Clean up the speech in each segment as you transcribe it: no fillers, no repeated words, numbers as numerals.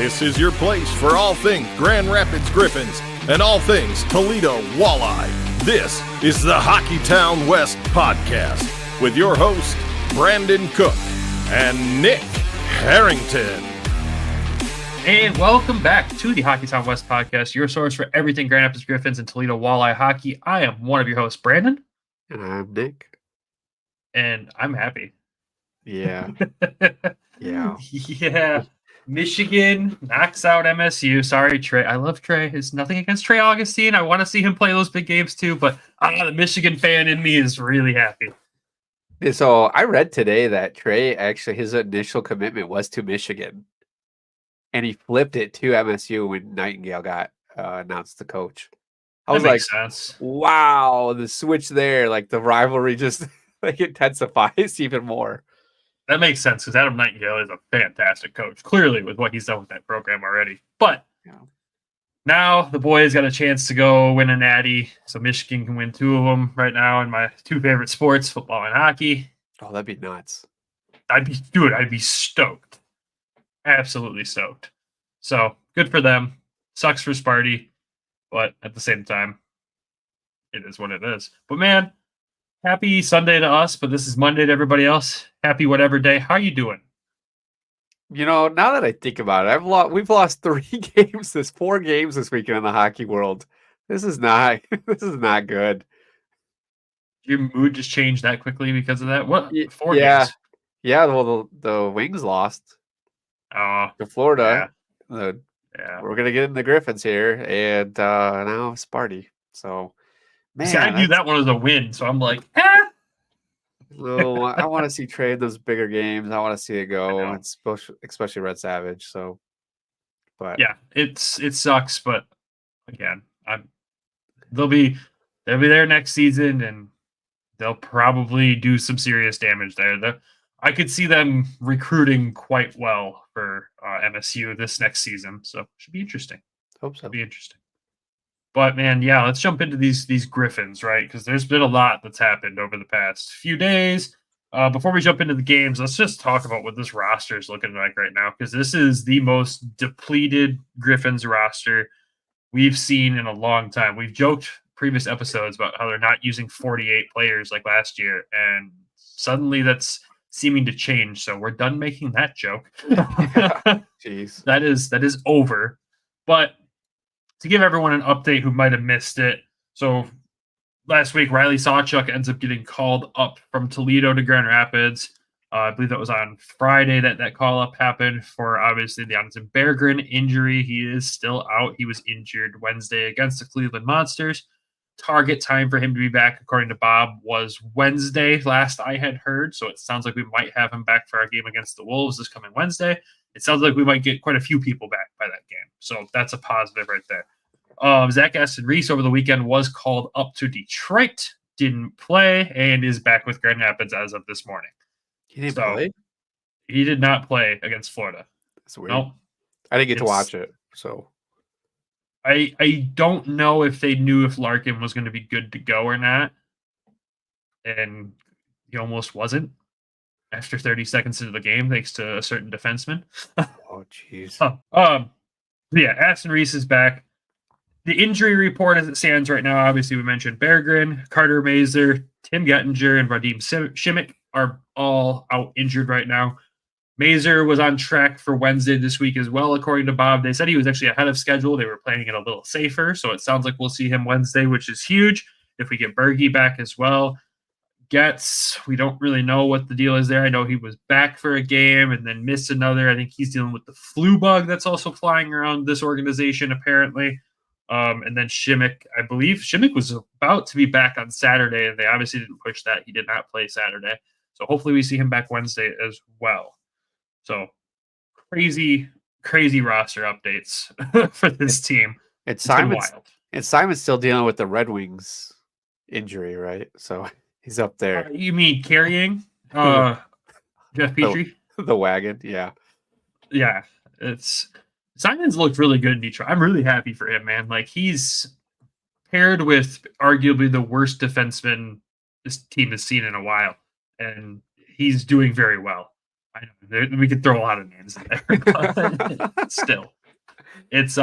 This is your place for all things Grand Rapids Griffins and all things Toledo Walleye. This is the Hockeytown West Podcast with your host, Brandon Cook and Nick Harrington. And welcome back to the Hockeytown West Podcast, your source for everything Grand Rapids Griffins and Toledo Walleye hockey. I am one of your hosts, Brandon. And I'm Nick. And I'm happy. Yeah. Yeah. Michigan knocks out MSU. Sorry, Trey. I love Trey. It's nothing against Trey Augustine. I want to see him play those big games too, but the Michigan fan in me is really happy. So I read today that Trey, actually, his initial commitment was to Michigan. And he flipped it to MSU when Nightingale got announced the coach. I was like, sense. Wow, the switch there, like the rivalry just like intensifies even more. That makes sense because Adam Nightingale is a fantastic coach, clearly, with what he's done with that program already. But now the boys got a chance to go win a natty, so Michigan can win two of them right now in my two favorite sports, football and hockey. Oh, that'd be nuts. I'd be stoked. Absolutely stoked. So good for them. Sucks for Sparty, but at the same time, it is what it is. But man, happy Sunday to us, but this is Monday to everybody else. Happy whatever day. How you doing? You know, now that I think about it, we've lost 4 games this weekend in the hockey world. This is not good. Your mood just changed that quickly because of that? What? 4 games? Yeah, well, the Wings lost to Florida. Yeah. We're going to get in the Griffins here, and now Sparty. So, man. See, I view that one as a win, so I'm like, No, I want to see Trey in those bigger games. I want to see it go, especially Red Savage. So, but yeah, it sucks, but again, they'll be there next season, and they'll probably do some serious damage there. I could see them recruiting quite well for MSU this next season, so should be interesting. Hope so. Should be interesting. But man, yeah, let's jump into these Griffins, right? Because there's been a lot that's happened over the past few days. Before we jump into the games, let's just talk about what this roster is looking like right now, because this is the most depleted Griffins roster we've seen in a long time. We've joked previous episodes about how they're not using 48 players like last year, and suddenly that's seeming to change. So we're done making that joke. Jeez, that is over. But to give everyone an update who might have missed it, so last week Riley Sawchuk ends up getting called up from Toledo to Grand Rapids. I believe that was on Friday that call up happened for obviously the Jonathan Berggren injury. He is still out. He was injured Wednesday against the Cleveland Monsters. Target time for him to be back, according to Bob, was Wednesday, last I had heard. So it sounds like we might have him back for our game against the Wolves this coming Wednesday. It sounds like we might get quite a few people back by that game. So that's a positive right there. Zach Aston Reese over the weekend was called up to Detroit, didn't play, and is back with Grand Rapids as of this morning. He didn't play? He did not play against Florida. That's weird. Nope. I didn't get to watch it, so I don't know if they knew if Larkin was going to be good to go or not, and he almost wasn't after 30 seconds into the game, thanks to a certain defenseman. Oh, jeez. Yeah, Aston Reese is back. The injury report as it stands right now, obviously we mentioned Berggren, Carter Mazur, Tim Gettinger, and Radim Shimmick are all out injured right now. Mazur was on track for Wednesday this week as well, according to Bob. They said he was actually ahead of schedule. They were playing it a little safer, so it sounds like we'll see him Wednesday, which is huge. If we get Bergie back as well. Getz, we don't really know what the deal is there. I know he was back for a game and then missed another. I think he's dealing with the flu bug that's also flying around this organization, apparently. And then Shimmick, I believe Shimmick was about to be back on Saturday, and they obviously didn't push that. He did not play Saturday. So hopefully we see him back Wednesday as well. So crazy roster updates for this team. It's Simon's still dealing with the Red Wings injury, right? So he's up there. You mean carrying Jeff Petrie? The wagon, yeah. Yeah, Simon's looked really good in Detroit. I'm really happy for him, man. Like, he's paired with arguably the worst defenseman this team has seen in a while, and he's doing very well. I know we could throw a lot of names in there, but still, it's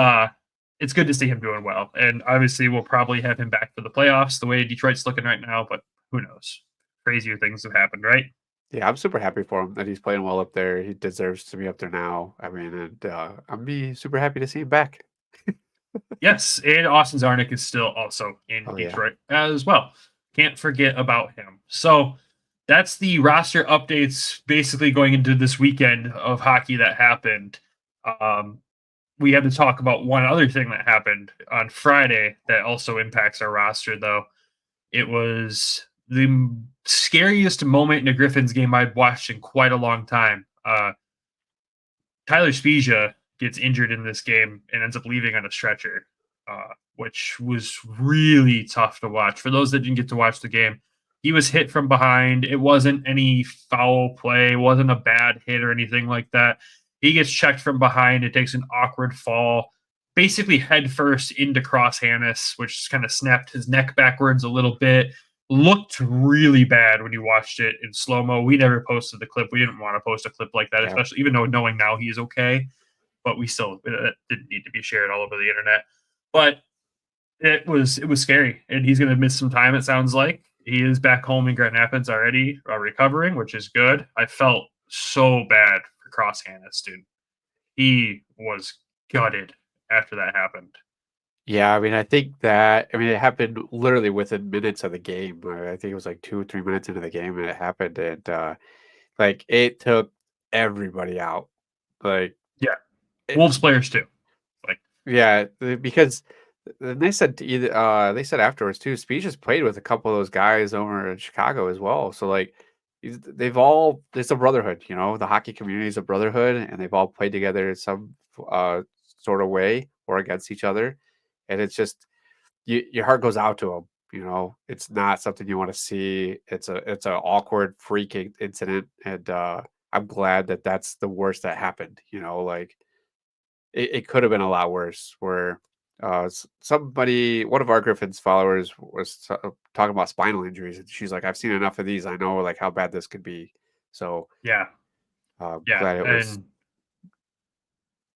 good to see him doing well. And obviously, we'll probably have him back for the playoffs the way Detroit's looking right now. But who knows? Crazier things have happened, right? Yeah, I'm super happy for him that he's playing well up there. He deserves to be up there now. I mean, and I'm be super happy to see him back. Yes, and Austin Zarnik is still also in Oh yeah. Detroit as well. Can't forget about him. So that's the roster updates basically going into this weekend of hockey that happened. We have to talk about one other thing that happened on Friday that also impacts our roster, though. It was the scariest moment in a Griffins game I'd watched in quite a long time. Tyler Spezia gets injured in this game and ends up leaving on a stretcher, which was really tough to watch. For those that didn't get to watch the game, he was hit from behind. It wasn't any foul play, it wasn't a bad hit or anything like that. He gets checked from behind. It takes an awkward fall, basically head first into Cross Hannes, which kind of snapped his neck backwards a little bit. Looked really bad when you watched it in slow-mo. We never posted the clip. We didn't want to post a clip like that, especially even though knowing now he is okay. But we still it didn't need to be shared all over the internet. But it was scary, and he's going to miss some time. It sounds like he is back home in Grand Rapids already, recovering, which is good. I felt so bad for Cross Hannes, dude. He was gutted after that happened. Yeah, I mean, it happened literally within minutes of the game. I think it was like 2 or 3 minutes into the game, and it happened, and like it took everybody out. Like, yeah, Wolves players too. Like, yeah, because they said afterwards too. Speech has played with a couple of those guys over in Chicago as well. So like, it's a brotherhood. You know, the hockey community is a brotherhood, and they've all played together in some sort of way or against each other. And it's just your heart goes out to them. You know, it's not something you want to see. It's an awkward freak incident, and I'm glad that that's the worst that happened. You know, like it could have been a lot worse. Where one of our Griffins followers was talking about spinal injuries, and she's like, "I've seen enough of these. I know like how bad this could be." So yeah, glad it was.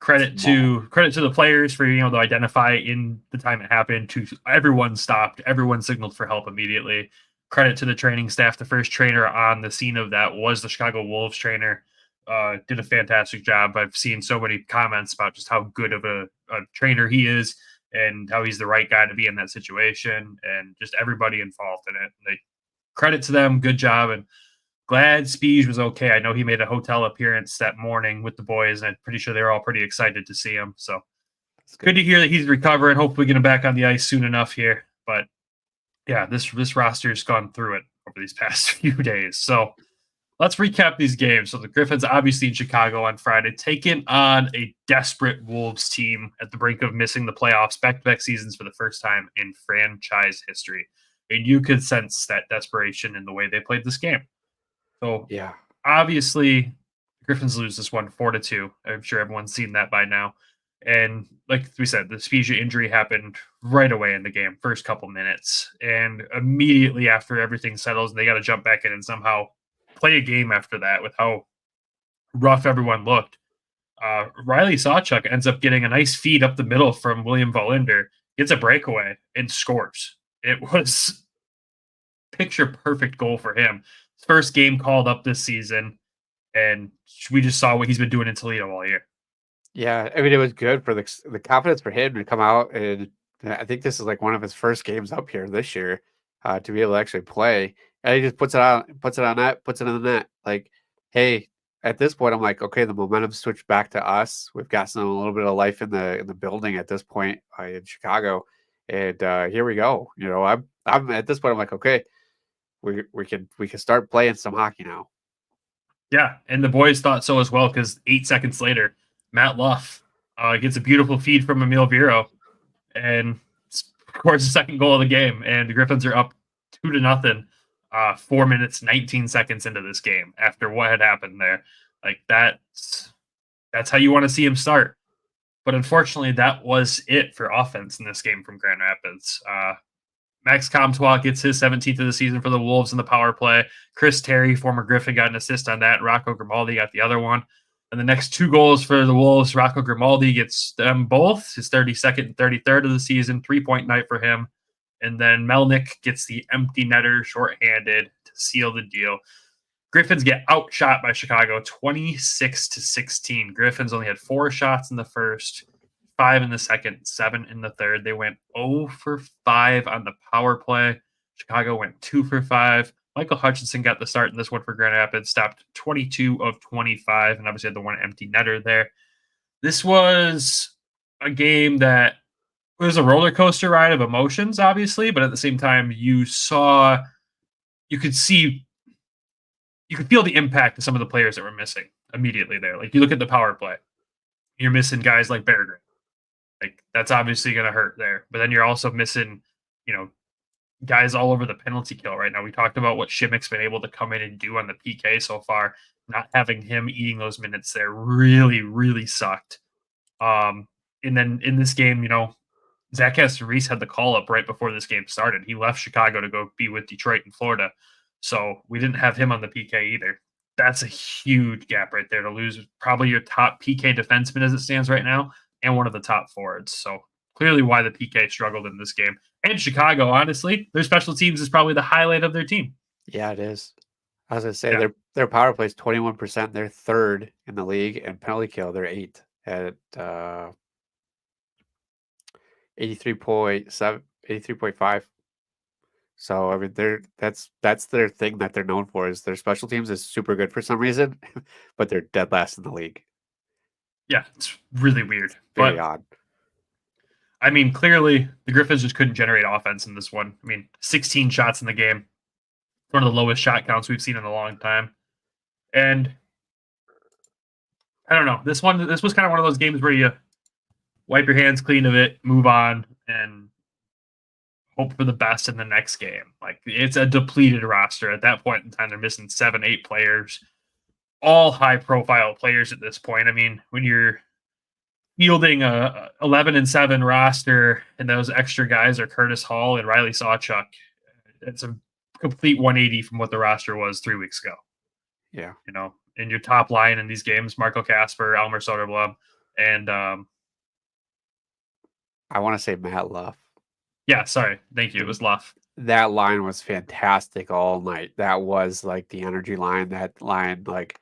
Credit to the players for being able to identify in the time it happened. To everyone stopped, everyone signaled for help immediately. Credit to the training staff. The first trainer on the scene of that was the Chicago Wolves trainer. Did a fantastic job. I've seen so many comments about just how good of a trainer he is and how he's the right guy to be in that situation, and just everybody involved in it. Credit to them. Good job. And glad Speege was okay. I know he made a hotel appearance that morning with the boys, and I'm pretty sure they were all pretty excited to see him. So it's good to hear that he's recovering. Hopefully getting back on the ice soon enough here. But yeah, this roster's gone through it over these past few days. So let's recap these games. So the Griffins obviously in Chicago on Friday, taking on a desperate Wolves team at the brink of missing the playoffs, back-to-back seasons for the first time in franchise history. And you could sense that desperation in the way they played this game. So Yeah, obviously, Griffins lose this one 4-2. I'm sure everyone's seen that by now. And like we said, the Spezia injury happened right away in the game, first couple minutes. And immediately after everything settles, and they got to jump back in and somehow play a game after that with how rough everyone looked. Riley Sawchuk ends up getting a nice feed up the middle from William Vollinder, gets a breakaway, and scores. It was picture perfect goal for him. First game called up this season, and we just saw what he's been doing in Toledo all year. yeah. I mean, it was good for the confidence for him to come out, and I think this is like one of his first games up here this year to be able to actually play. And he just puts it on net, puts it in the net. Like, hey, at this point, I'm like, okay, the momentum switched back to us. We've got a little bit of life in the building at this point in Chicago, and here we go. You know, I'm at this point, I'm like, okay. We can start playing some hockey now. Yeah, and the boys thought so as well, because 8 seconds later, Matt Luff gets a beautiful feed from Emil Viro and scores the second goal of the game, and the Griffins are up 2-0, 4 minutes 19 seconds into this game after what had happened there. Like that's how you want to see him start. But unfortunately, that was it for offense in this game from Grand Rapids. Max Comtois gets his 17th of the season for the Wolves in the power play. Chris Terry, former Griffin, got an assist on that. Rocco Grimaldi got the other one. And the next 2 goals for the Wolves, Rocco Grimaldi gets them both, his 32nd and 33rd of the season, 3-point night for him. And then Melnick gets the empty netter shorthanded to seal the deal. Griffins get outshot by Chicago 26-16. Griffins only had 4 shots in the first, 5 in the second, 7 in the third. They went 0 for 5 on the power play. Chicago went 2 for 5. Michael Hutchinson got the start in this one for Grand Rapids, stopped 22 of 25, and obviously had the one empty netter there. This was a game that was a roller coaster ride of emotions, obviously, but at the same time, you could feel the impact of some of the players that were missing immediately there. Like, you look at the power play, you're missing guys like Berggren. Like, that's obviously going to hurt there. But then you're also missing, guys all over the penalty kill right now. We talked about what Shimmick's been able to come in and do on the PK so far. Not having him eating those minutes there really, really sucked. And then in this game, Zach Aston-Reese had the call up right before this game started. He left Chicago to go be with Detroit and Florida. So we didn't have him on the PK either. That's a huge gap right there to lose probably your top PK defenseman as it stands right now and one of the top forwards. So clearly why the PK struggled in this game. And Chicago, honestly, their special teams is probably the highlight of their team. Yeah, it is. I was going to say their power play is 21%. They're 3rd in the league, and penalty kill, they're 8th at 83.7, 83.5. So I mean, that's their thing that they're known for, is their special teams is super good for some reason, but they're dead last in the league. Yeah, it's really weird. Very odd. I mean, clearly the Griffins just couldn't generate offense in this one. I mean, 16 shots in the game. One of the lowest shot counts we've seen in a long time. And I don't know. This was kind of one of those games where you wipe your hands clean of it, move on, and hope for the best in the next game. Like, it's a depleted roster. At that point in time, they're missing 7-8 players, all high-profile players at this point. I mean, when you're fielding a 11-7 roster and those extra guys are Curtis Hall and Riley Sawchuk, it's a complete 180 from what the roster was 3 weeks ago. Yeah. In your top line in these games, Marco Kasper, Elmer Soderblom, and I want to say Matt Luff. Yeah, sorry. Thank you. It was Luff. That line was fantastic all night. That was like the energy line. That line, like,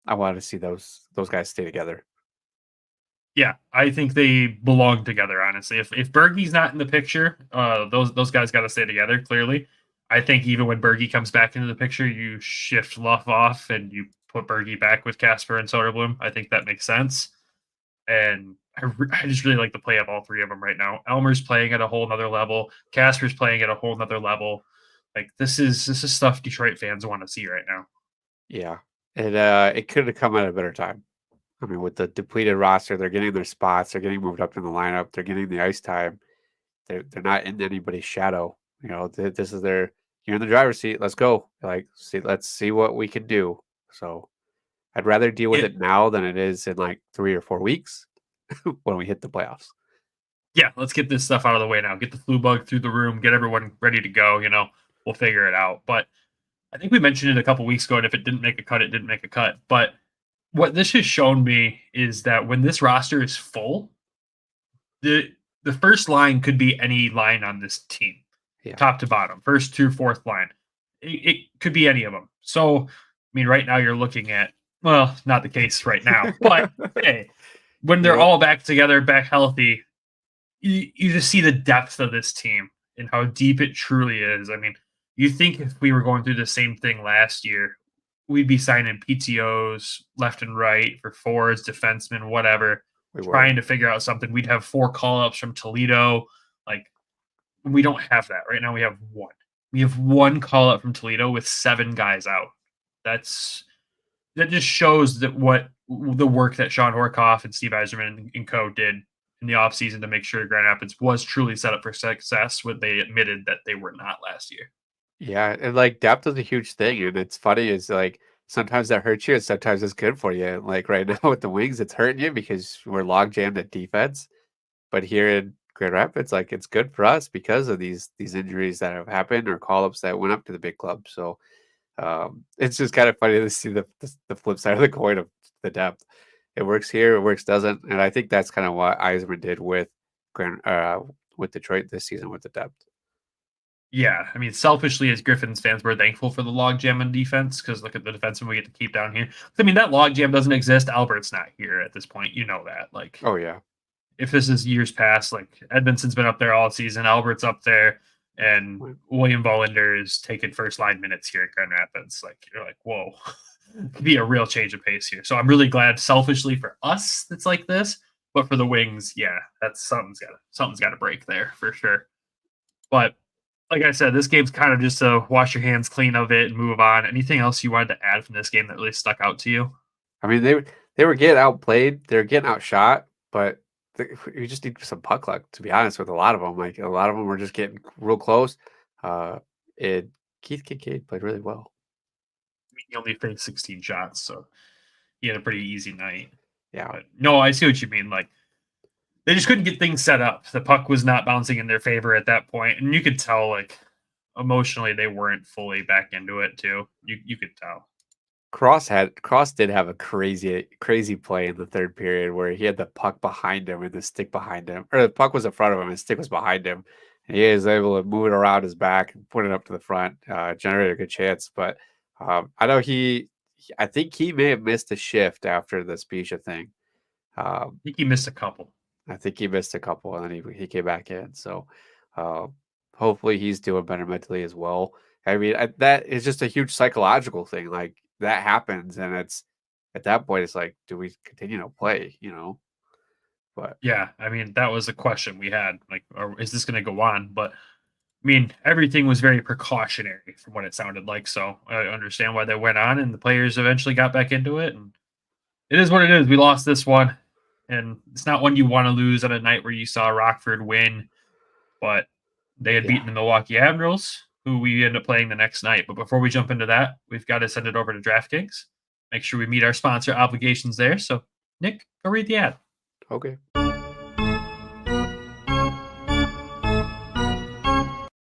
I wanted to see those guys stay together. Yeah, I think they belong together, honestly. If Bergie's not in the picture, those guys got to stay together, clearly. I think even when Bergie comes back into the picture, you shift Luff off and you put Bergie back with Kasper and Soderblom. I think that makes sense. And I just really like the play of all 3 of them right now. Elmer's playing at a whole nother level. Kasper's playing at a whole nother level. Like, this is stuff Detroit fans want to see right now. Yeah. It could have come at a better time. I mean, with the depleted roster, they're getting their spots, they're getting moved up in the lineup, they're getting the ice time. They're not in anybody's shadow. This is you're in the driver's seat. Let's go. Let's see what we can do. So I'd rather deal with it now than it is in like 3 or 4 weeks when we hit the playoffs. Yeah, let's get this stuff out of the way now. Get the flu bug through the room, get everyone ready to go. We'll figure it out. But I think we mentioned it a couple weeks ago, and if it didn't make a cut, it didn't make a cut. But what this has shown me is that when this roster is full, the first line could be any line on this team, top to bottom, first to fourth line. It could be any of them. So, I mean, right now you're looking at, well, not the case right now, but hey, when they're all back together, back healthy, you just see the depth of this team and how deep it truly is. I mean, you think if we were going through the same thing last year, we'd be signing PTOs left and right for forwards, defensemen, whatever, trying to figure out something. We'd have 4 call-ups from Toledo. Like, we don't have that. Right now we have 1. We have 1 call-up from Toledo with 7 guys out. That just shows that what the work that Sean Horkoff and Steve Yzerman and co did in the offseason to make sure Grand Rapids was truly set up for success, what they admitted that they were not last year. Yeah, and like depth is a huge thing, and it's funny is like sometimes that hurts you and sometimes it's good for you. Like right now with the Wings, it's hurting you because we're log jammed at defense. But here in Grand Rapids, like it's good for us because of these injuries that have happened or call-ups that went up to the big club. So it's just kind of funny to see the flip side of the coin of the depth. It works here, it works doesn't, and I think that's kind of what Eisman did with with Detroit this season with the depth. Yeah, I mean, selfishly as Griffins fans, we're thankful for the logjam in defense because look at the defenseman we get to keep down here. I mean, that logjam doesn't exist. Albert's not here at this point. You know that. Like, oh yeah, if this is years past, like Edmondson's been up there all season, Albert's up there, and William Vollinder is taking first line minutes here at Grand Rapids. Like, you're like, whoa, could be a real change of pace here. So I'm really glad, selfishly for us, that's like this. But for the Wings, yeah, that's something's got to break there for sure. But like I said, this game's kind of just to wash your hands clean of it and move on. Anything else you wanted to add from this game that really stuck out to you? I mean, they were getting outplayed, they're getting outshot, but you just need some puck luck. To be honest, with a lot of them, like a lot of them were just getting real close. Keith Kincaid played really well. I mean, he only faced 16 shots, so he had a pretty easy night. Yeah. But no, I see what you mean. Like, they just couldn't get things set up. The puck was not bouncing in their favor at that point, and you could tell, like, emotionally they weren't fully back into it too. You could tell. Cross did have a crazy play in the third period where he had the puck behind him and the stick behind him, or the puck was in front of him and the stick was behind him, and he was able to move it around his back and put it up to the front, generate a good chance. But I know I think he may have missed a shift after the Spezia thing. I think he missed a couple. I think he missed a couple, and then he came back in. So hopefully he's doing better mentally as well. I mean, that is just a huge psychological thing. Like, that happens, and it's at that point, it's like, do we continue to play? You know, but yeah, I mean, that was a question we had. Like, is this going to go on? But I mean, everything was very precautionary from what it sounded like. So I understand why they went on, and the players eventually got back into it. And it is what it is. We lost this one. And it's not one you want to lose on a night where you saw Rockford win, but they had beaten the Milwaukee Admirals, who we end up playing the next night. But before we jump into that, we've got to send it over to DraftKings. Make sure we meet our sponsor obligations there. So, Nick, go read the ad. Okay.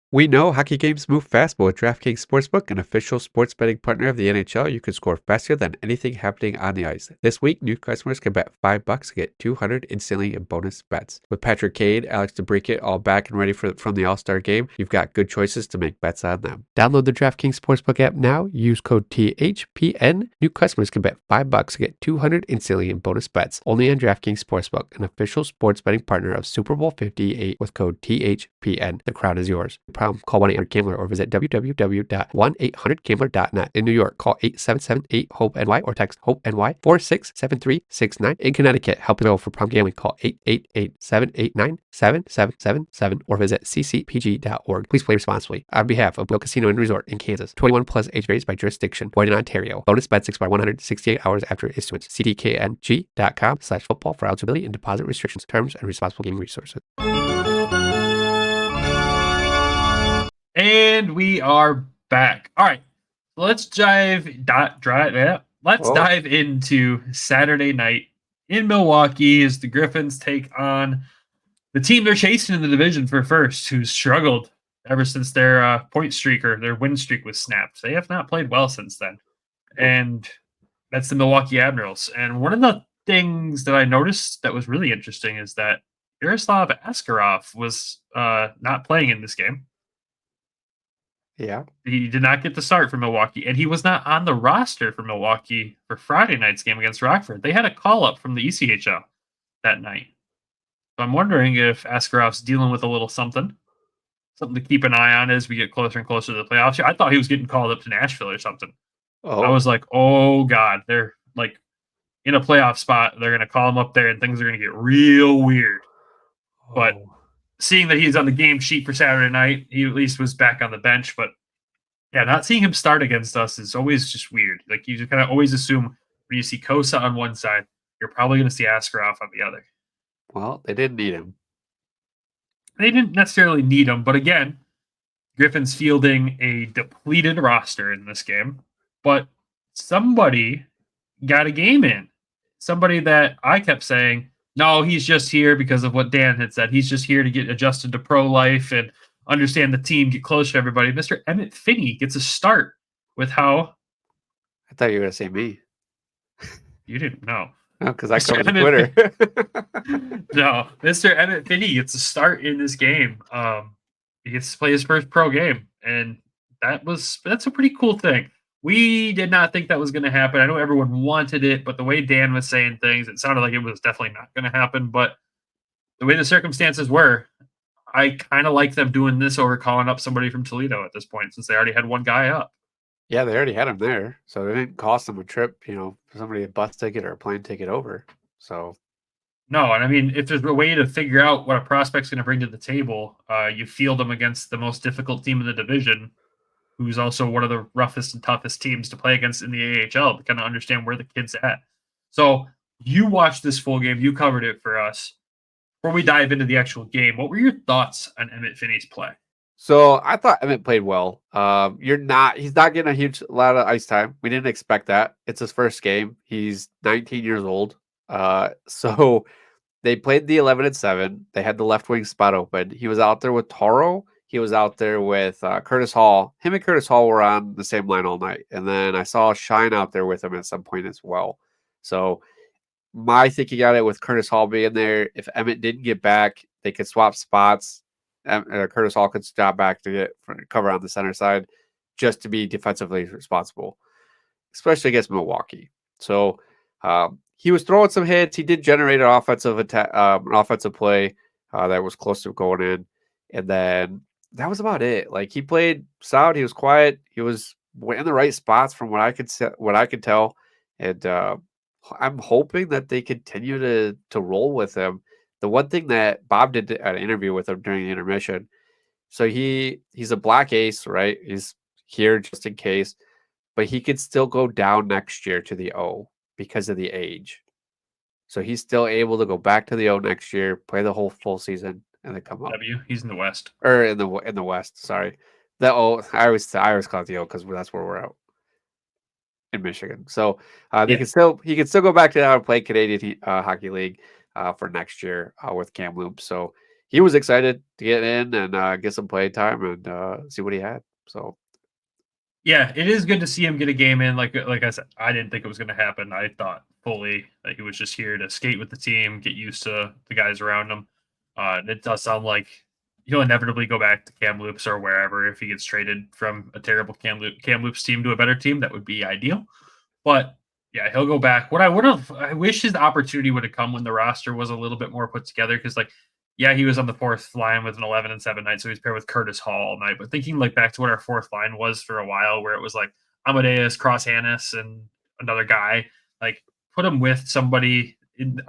We know hockey games move fast, but with DraftKings Sportsbook, an official sports betting partner of the NHL, you can score faster than anything happening on the ice. This week, new customers can bet $5 to get $200 instantly in bonus bets. With Patrick Kane, Alex DeBrincat all back and ready from the All-Star game, you've got good choices to make bets on them. Download the DraftKings Sportsbook app now. Use code THPN. New customers can bet $5 to get $200 instantly in bonus bets. Only on DraftKings Sportsbook, an official sports betting partner of Super Bowl 58 with code THPN. The crowd is yours. Call 1-800-GAMBLER or visit www.1800gambler.net. In New York, call 877-8-HOPE-NY or text HOPE-NY 467369. In Connecticut, help available for problem gambling. Call 888-789-7777 or visit ccpg.org. Please play responsibly. On behalf of Will Casino and Resort in Kansas, 21 plus, age varies by jurisdiction. Void in Ontario. Bonus bets expire 168 hours after issuance. cdkng.com/football for eligibility and deposit restrictions, terms, and responsible gaming resources. And we are back. All right, let's dive into Saturday night in Milwaukee as the Griffins take on the team they're chasing in the division for first, who's struggled ever since their point streak or their win streak was snapped. They have not played well since then, and that's the Milwaukee Admirals. And one of the things that I noticed that was really interesting is that Yaroslav Askarov was not playing in this game. Yeah. He did not get the start for Milwaukee, and he was not on the roster for Milwaukee for Friday night's game against Rockford. They had a call-up from the ECHL that night. So I'm wondering if Askarov's dealing with a little something to keep an eye on as we get closer and closer to the playoffs. I thought he was getting called up to Nashville or something. Oh. I was like, oh, God. They're, like, in a playoff spot. They're going to call him up there, and things are going to get real weird. But seeing that he's on the game sheet for Saturday night, he at least was back on the bench. But yeah, not seeing him start against us is always just weird. Like, you just kind of always assume when you see Cossa on one side, you're probably going to see Askarov on the other. Well, they didn't need him. They didn't necessarily need him, but again, Griffins fielding a depleted roster in this game. But somebody got a game in. Somebody that I kept saying No, he's just here because of what Dan had said. He's just here to get adjusted to pro life and understand the team, get closer to everybody. Mr. Emmett Finney gets a start with how I thought you were going to say me. you didn't know. No, because I Mr. covered the Emmett Twitter. No, Mr. Emmett Finney gets a start in this game. He gets to play his first pro game, and that's a pretty cool thing. We did not think that was going to happen. I know everyone wanted it, but the way Dan was saying things, it sounded like it was definitely not going to happen. But the way the circumstances were, I kind of like them doing this over calling up somebody from Toledo at this point, since they already had one guy up. Yeah, they already had him there, so it didn't cost them a trip, for somebody a bus ticket or a plane ticket over. So no, and I mean, if there's a way to figure out what a prospect's going to bring to the table, you field them against the most difficult team in the division, who's also one of the roughest and toughest teams to play against in the AHL to kind of understand where the kid's at. So you watched this full game, you covered it for us. Before we dive into the actual game, what were your thoughts on Emmett Finney's play? So I thought Emmett played well. He's not getting a lot of ice time. We didn't expect that. It's his first game. He's 19 years old. So they played the 11-7. They had the left wing spot open. He was out there with Toro. He was out there with Curtis Hall. Him and Curtis Hall were on the same line all night. And then I saw Shine out there with him at some point as well. So my thinking on it with Curtis Hall being there, if Emmett didn't get back, they could swap spots. Curtis Hall could stop back to get cover on the center side just to be defensively responsible, especially against Milwaukee. So he was throwing some hits. He did generate an offensive play that was close to going in. And then that was about it. Like, he played solid. He was quiet. He was in the right spots from what I could tell. And I'm hoping that they continue to roll with him. The one thing that Bob did at an interview with him during the intermission, so he's a black ace, right? He's here just in case, but he could still go down next year to the O because of the age. So he's still able to go back to the O next year, play the whole full season, and then come up. He's in the West. Or in the West, sorry. The O, I always call it the O because that's where we're at in Michigan. So he can still go back to and play Canadian Hockey League for next year with Kamloops. So he was excited to get in and get some play time and see what he had. So yeah, it is good to see him get a game in. Like I said, I didn't think it was going to happen. I thought fully that he was just here to skate with the team, get used to the guys around him. It does sound like he'll inevitably go back to Kamloops or wherever if he gets traded from a terrible Kamloops team to a better team. That would be ideal. But yeah, he'll go back. I wish his opportunity would have come when the roster was a little bit more put together. Because he was on the fourth line with an 11-7 night, so he's paired with Curtis Hall all night. But thinking back to what our fourth line was for a while, where it was like Amadeus, Cross Hannes, and another guy, put him with somebody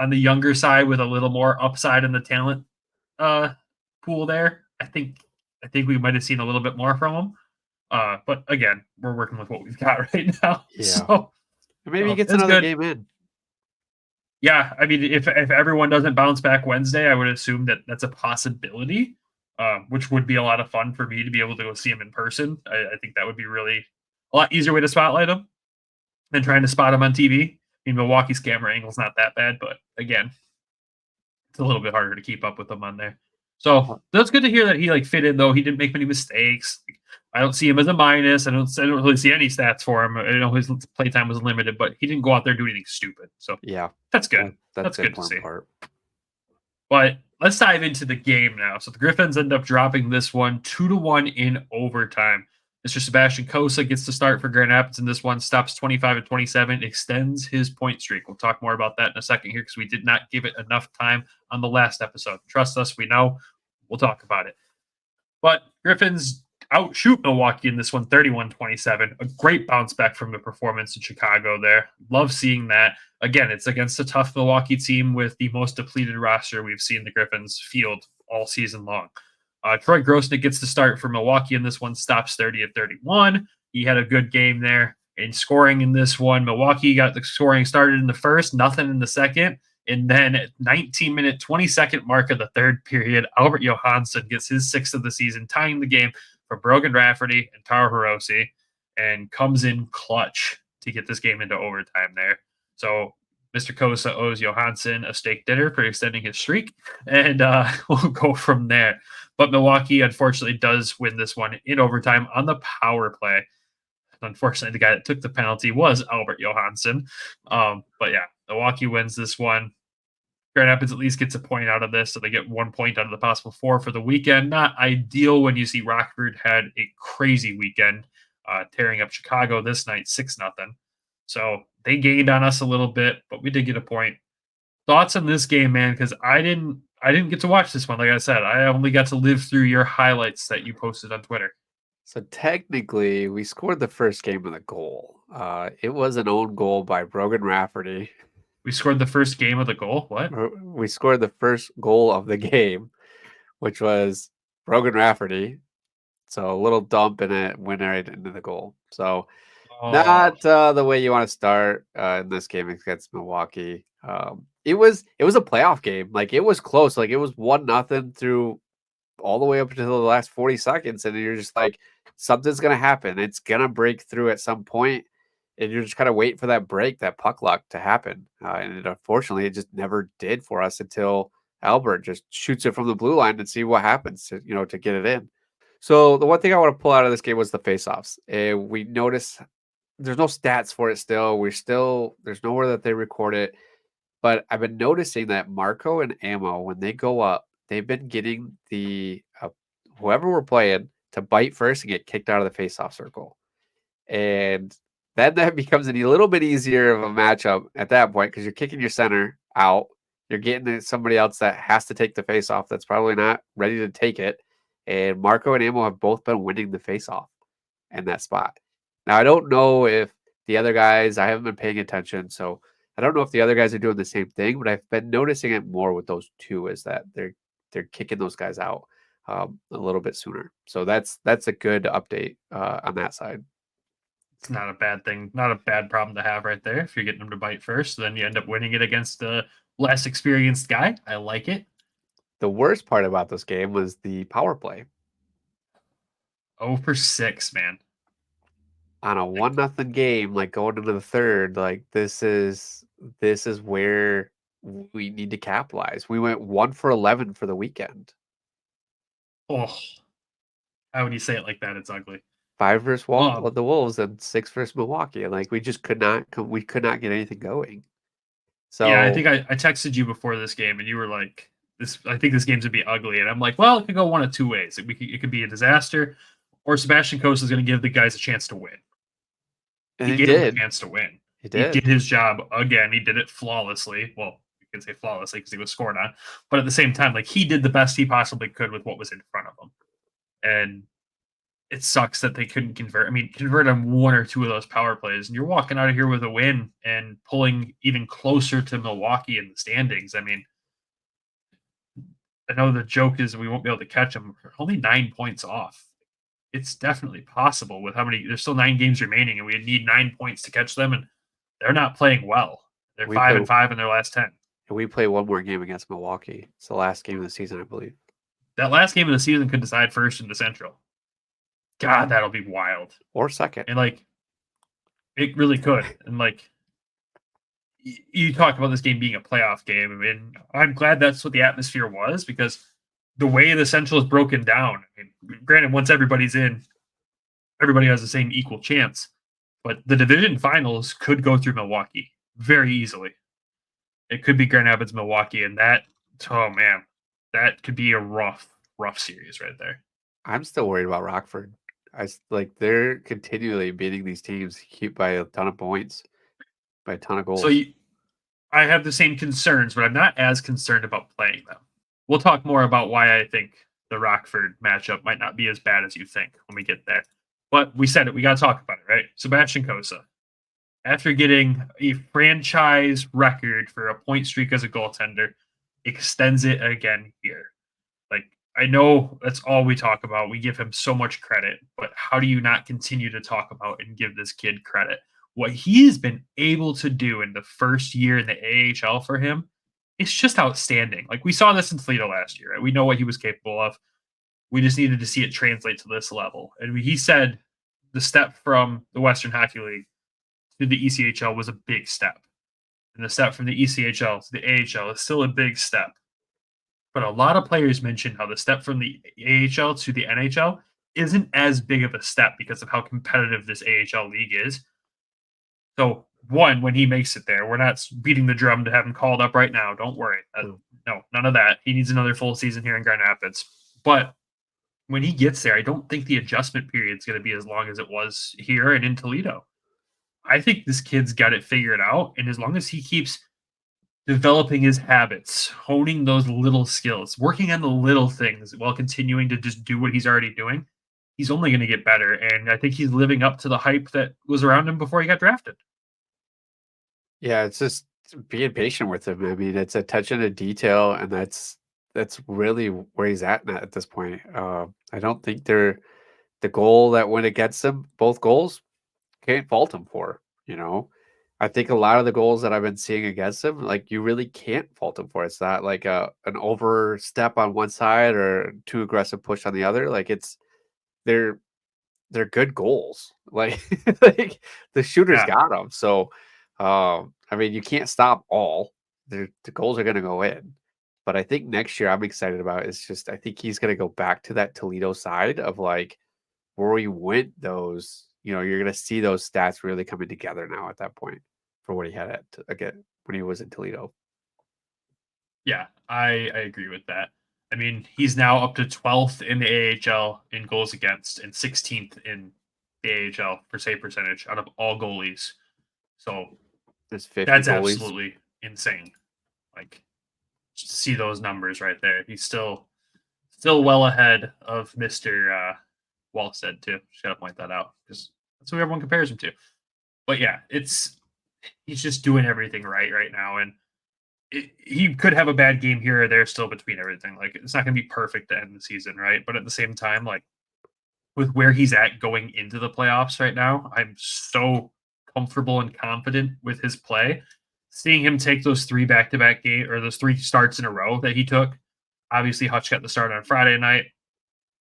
on the younger side with a little more upside in the talent pool there. I think we might have seen a little bit more from him. But again, we're working with what we've got right now. Yeah. So maybe he gets another game in. Yeah, I mean, if everyone doesn't bounce back Wednesday, I would assume that that's a possibility, which would be a lot of fun for me to be able to go see him in person. I think that would be really a lot easier way to spotlight him than trying to spot him on TV. I mean, Milwaukee's camera angle's not that bad, but again, it's a little bit harder to keep up with him on there. So that's good to hear that he fit in, though. He didn't make many mistakes. I don't see him as a minus. I don't really see any stats for him. I know his playtime was limited, but he didn't go out there do anything stupid. So yeah, that's good. That's good to see. Part. But let's dive into the game now. So the Griffins end up dropping this one 2-1 in overtime. Mr. Sebastian Cossa gets to start for Grand Rapids in this one, stops 25-27, extends his point streak. We'll talk more about that in a second here because we did not give it enough time on the last episode. Trust us, we know. We'll talk about it. But Griffins outshoot Milwaukee in this one, 31-27. A great bounce back from the performance in Chicago there. Love seeing that. Again, it's against a tough Milwaukee team with the most depleted roster we've seen the Griffins field all season long. Troy Grosnick gets to start for Milwaukee in this one, stops 30-31. He had a good game there in scoring in this one. Milwaukee got the scoring started in the first, nothing in the second. And then at 19-minute, 22nd mark of the third period, Albert Johansson gets his sixth of the season, tying the game for Brogan Rafferty and Taro Hirose, and comes in clutch to get this game into overtime there. So Mr. Cossa owes Johansson a steak dinner for extending his streak, and we'll go from there. But Milwaukee, unfortunately, does win this one in overtime on the power play. Unfortunately, the guy that took the penalty was Albert Johansson. But yeah, Milwaukee wins this one. Grand Rapids at least gets a point out of this, so they get 1 point out of the possible 4 for the weekend. Not ideal when you see Rockford had a crazy weekend, tearing up Chicago this night 6-0. So they gained on us a little bit, but we did get a point. Thoughts on this game, man? Because I didn't get to watch this one. Like I said, I only got to live through your highlights that you posted on Twitter. So technically, we scored the first game with a goal. It was an own goal by Brogan Rafferty. We scored the first game of the goal. What? We scored the first goal of the game, which was Brogan Rafferty. So a little dump and it went right into the goal. So not the way you want to start in this game against Milwaukee. It was a playoff game. Like, it was close. Like, it was 1-0 through all the way up until the last 40 seconds, and you're just like, something's gonna happen. It's gonna break through at some point, and you're just kind of waiting for that break, that puck luck to happen. And unfortunately, it just never did for us until Albert just shoots it from the blue line and see what happens to get it in. So the one thing I want to pull out of this game was the faceoffs. We noticed there's no stats for it still. There's nowhere that they record it. But I've been noticing that Marco and Ammo, when they go up, they've been getting the whoever we're playing to bite first and get kicked out of the faceoff circle. And then that becomes a little bit easier of a matchup at that point, because you're kicking your center out. You're getting somebody else that has to take the faceoff that's probably not ready to take it. And Marco and Ammo have both been winning the faceoff in that spot. Now, I don't know if the other guys, I haven't been paying attention, so I don't know if the other guys are doing the same thing, but I've been noticing it more with those two, is that they're kicking those guys out a little bit sooner. So that's a good update on that side. It's not a bad thing, not a bad problem to have right there. If you're getting them to bite first, then you end up winning it against a less experienced guy. I like it. The worst part about this game was the power play. 0 for 6, man. On a 1-0 game, like going into the third, like this is where we need to capitalize. We went 1 for 11 for the weekend. Oh, how would you say it like that? It's ugly. 5 versus the Wolves and 6 versus Milwaukee. Like, we just could not get anything going. So yeah, I think I texted you before this game, and you were like, "This, I think this game's gonna be ugly." And I'm like, "Well, it could go one of two ways. It could be a disaster, or Sebastian Cossa is going to give the guys a chance to win." And he gave him a chance to win. He did his job again. He did it flawlessly. Well, you can say flawlessly because he was scored on, but at the same time, like, he did the best he possibly could with what was in front of him. And it sucks that they couldn't convert. I mean, convert on 1 or 2 of those power plays, and you're walking out of here with a win and pulling even closer to Milwaukee in the standings. I mean, I know the joke is we won't be able to catch them. We're only 9 points off. It's definitely possible with how many. There's still 9 games remaining, and we need 9 points to catch them, and they're not playing well. They're 5-5 in their last 10. And we play one more game against Milwaukee. It's the last game of the season, I believe. That last game of the season could decide first in the Central. God, that'll be wild. Or second. And, like, it really could. And, like, you talked about this game being a playoff game. I mean, I'm glad that's what the atmosphere was, because the way the Central is broken down, I mean, granted, once everybody's in, everybody has the same equal chance. But the division finals could go through Milwaukee very easily. It could be Grand Rapids, Milwaukee, and that, oh man, that could be a rough series right there. I'm still worried about Rockford. They're continually beating these teams by a ton of points, by a ton of goals. So I have the same concerns, but I'm not as concerned about playing them. We'll talk more about why I think the Rockford matchup might not be as bad as you think when we get there. But we said it, we got to talk about it, right? Sebastian Cossa, after getting a franchise record for a point streak as a goaltender, extends it again here. Like, I know that's all we talk about. We give him so much credit, but how do you not continue to talk about and give this kid credit? What he has been able to do in the first year in the AHL for him, it's just outstanding. Like, we saw this in Toledo last year, right? We know what he was capable of. We just needed to see it translate to this level. And he said the step from the Western Hockey League to the ECHL was a big step. and the step from the ECHL to the AHL is still a big step. But a lot of players mention how the step from the AHL to the NHL isn't as big of a step because of how competitive this AHL league is. So, one, when he makes it there, we're not beating the drum to have him called up right now. Don't worry. No, none of that. He needs another full season here in Grand Rapids. But when he gets there, I don't think the adjustment period is going to be as long as it was here and in Toledo. I think this kid's got it figured out. And as long as he keeps developing his habits, honing those little skills, working on the little things while continuing to just do what he's already doing, he's only going to get better. And I think he's living up to the hype that was around him before he got drafted. Yeah, it's just being patient with him. I mean, it's attention to detail, and that's really where he's at this point. I don't think the goal that went against him, both goals, can't fault him for. I think a lot of the goals that I've been seeing against him, like you really can't fault him for. It's not like an overstep on one side or too aggressive push on the other. Like they're good goals. Like like the shooters got them. So I mean, you can't stop all. The goals are going to go in. But I think next year I'm excited about is just I think he's going to go back to that Toledo side of like where we went those. You're going to see those stats really coming together now at that point for what he had again when he was in Toledo. Yeah, I agree with that. I mean, he's now up to 12th in the AHL in goals against and 16th in the AHL for save percentage out of all goalies. So that's goalies. Absolutely insane. Like, just to see those numbers right there. He's still well ahead of Mr. Wallstead too. Just gotta point that out because that's who everyone compares him to. But yeah, he's just doing everything right now, and he could have a bad game here or there still between everything. Like it's not gonna be perfect to end the season, right? But at the same time, like with where he's at going into the playoffs right now, I'm so comfortable and confident with his play. Seeing him take those 3 back-to-back game or those 3 starts in a row that he took. Obviously, Hutch got the start on Friday night,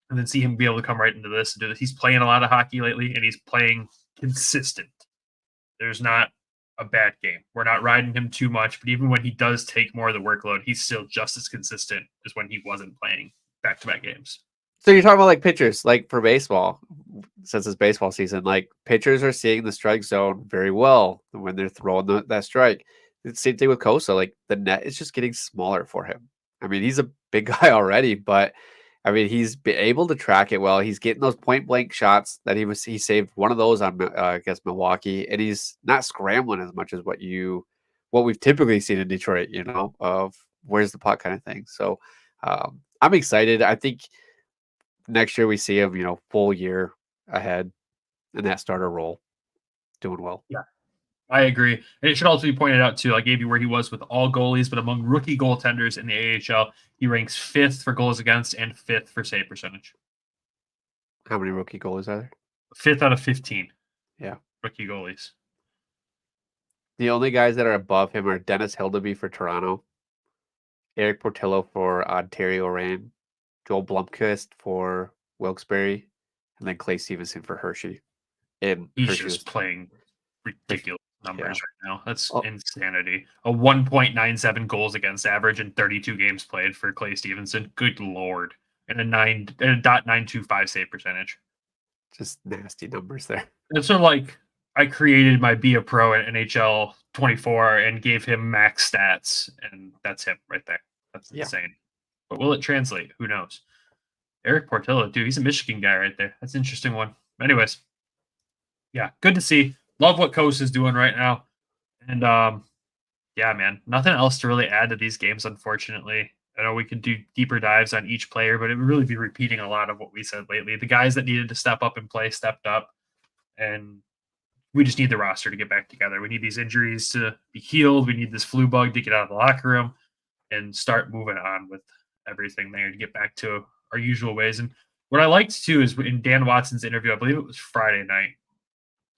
and then see him be able to come right into this and do this. He's playing a lot of hockey lately, and he's playing consistent. There's not a bad game. We're not riding him too much, but even when he does take more of the workload, he's still just as consistent as when he wasn't playing back-to-back games. So you're talking about like pitchers, like for baseball, since it's baseball season, like pitchers are seeing the strike zone very well when they're throwing that strike. It's the same thing with Cossa. Like the net is just getting smaller for him. I mean, he's a big guy already, but I mean, he's been able to track it well. He's getting those point blank shots that he saved one of those on against Milwaukee, and he's not scrambling as much as what we've typically seen in Detroit. Of where's the puck kind of thing. So I'm excited. I think next year we see him, full year ahead in that starter role, doing well. Yeah, I agree. And it should also be pointed out too, I gave you where he was with all goalies, but among rookie goaltenders in the AHL, he ranks 5th for goals against and 5th for save percentage. How many rookie goalies are there? 5th out of 15. Yeah. Rookie goalies. The only guys that are above him are Dennis Hildeby for Toronto, Eric Portillo for Ontario Reign, Joel Blomqvist for Wilkes-Barre, and then Clay Stevenson for Hershey. And he's just playing ridiculous numbers right now. That's insanity. A 1.97 goals against average in 32 games played for Clay Stevenson. Good Lord. And a .925 save percentage. Just nasty numbers there. It's sort of like I created my Be a Pro at NHL 24 and gave him max stats, and that's him right there. That's insane. But will it translate? Who knows? Eric Portillo, dude, he's a Michigan guy right there. That's an interesting one. Anyways, yeah, good to see. Love what Coast is doing right now. And yeah, man, nothing else to really add to these games, unfortunately. I know we could do deeper dives on each player, but it would really be repeating a lot of what we said lately. The guys that needed to step up and play stepped up, and we just need the roster to get back together. We need these injuries to be healed. We need this flu bug to get out of the locker room and start moving on with everything there to get back to our usual ways. And what I liked too is in Dan Watson's interview, I believe it was Friday night,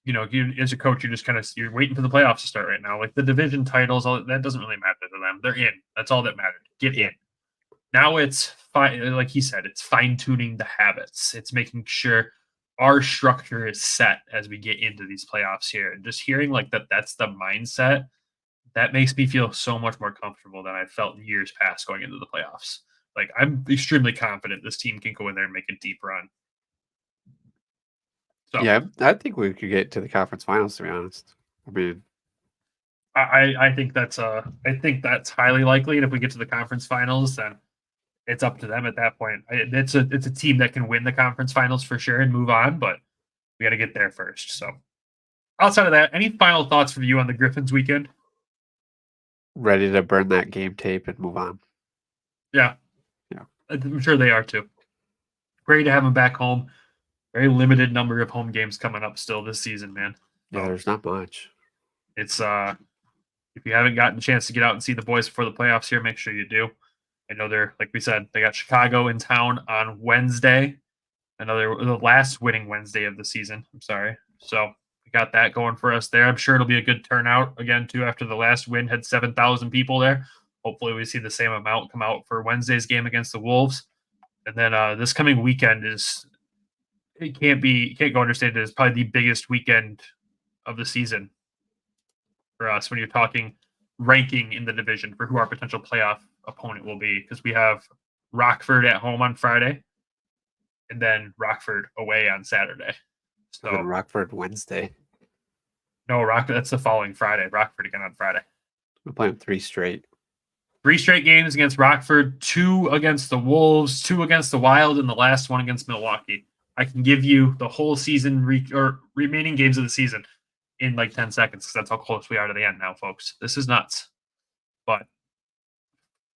you as a coach, you're waiting for the playoffs to start right now. Like the division titles, all that doesn't really matter to them. They're in. That's all that mattered. Get in. Now it's fine. Like he said, it's fine tuning the habits. It's making sure our structure is set as we get into these playoffs here. And just hearing like that's the mindset that makes me feel so much more comfortable than I felt in years past going into the playoffs. Like, I'm extremely confident this team can go in there and make a deep run. So Yeah, I think we could get to the conference finals, to be honest. I mean, I think that's highly likely. And if we get to the conference finals, then it's up to them at that point. It's a team that can win the conference finals for sure and move on, but we got to get there first. So outside of that, any final thoughts from you on the Griffins weekend? ready to burn that game tape and move on. Yeah. I'm sure they are too. Great to have them back home. Very limited number of home games coming up still this season, man. Yeah, So there's not much. it's if you haven't gotten a chance to get out and see the boys before the playoffs here, make sure you do. I know they're, like we said, they got Chicago in town on Wednesday. The last winning Wednesday of the season. I'm sorry. So we got that going for us there. I'm sure it'll be a good turnout again too. After the last win had 7,000 people there. Hopefully we see the same amount come out for Wednesday's game against the Wolves. And then this coming weekend can't go understated. It's probably the biggest weekend of the season for us when you're talking ranking in the division for who our potential playoff opponent will be, because we have Rockford at home on Friday and then Rockford away on Saturday. So And Rockford Wednesday. no, Rockford, that's the following Friday. Rockford again on Friday. We're playing 3 straight. 3 straight games against Rockford, 2 against the Wolves, 2 against the Wild, and the last one against Milwaukee. I can give you the whole season remaining games of the season in like 10 seconds, because that's how close we are to the end now, folks. This is nuts. But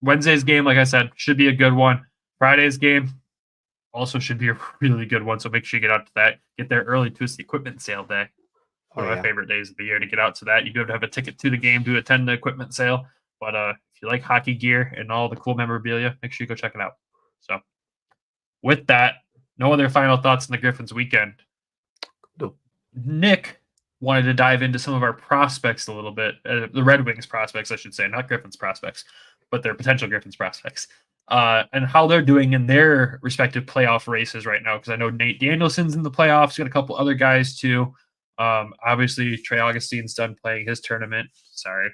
Wednesday's game, like I said, should be a good one. Friday's game also should be a really good one, so make sure you get out to that. Get there early too. It's the equipment sale day. One of my favorite days of the year to get out to that. You do have to have a ticket to the game to attend the equipment sale. But if you like hockey gear and all the cool memorabilia, make sure you go check it out. So with that, no other final thoughts on the Griffins weekend. No. Nick wanted to dive into some of our prospects a little bit. The Red Wings prospects, I should say, not Griffins prospects, but their potential Griffins prospects. And how they're doing in their respective playoff races right now. Because I know Nate Danielson's in the playoffs, got a couple other guys too. Obviously, Trey Augustine's done playing his tournament. Sorry,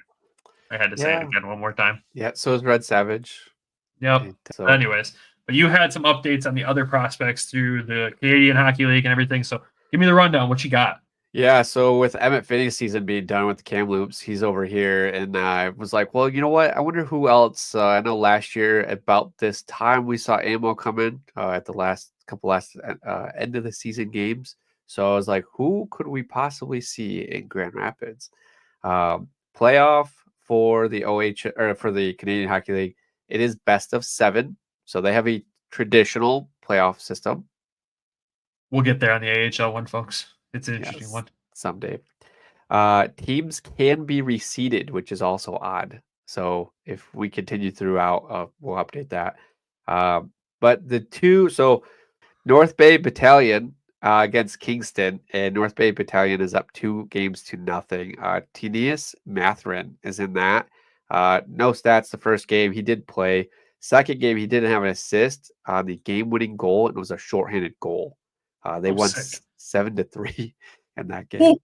I had to say it again one more time. Yeah, so is Red Savage. Yep. So, anyways, but you had some updates on the other prospects through the Canadian Hockey League and everything. So give me the rundown. What you got? Yeah, so with Emmett Finney's season being done with the Kamloops, he's over here, and I was like, well, you know what? I wonder who else. I know last year about this time we saw Ammo come in at the last end of the season games. So I was like, who could we possibly see in Grand Rapids? Playoff for the or for the Canadian Hockey League, it is best of 7. So they have a traditional playoff system. We'll get there on the AHL one, folks. It's an interesting one. Someday. Teams can be reseeded, which is also odd. So if we continue throughout, we'll update that. But the two, so North Bay Battalion against Kingston, and North Bay Battalion is up 2-0. Tinius Matherin is in that. No stats the first game. He did play. Second game, he didn't have an assist on the game-winning goal. It was a shorthanded goal. They won 7-3 in that game.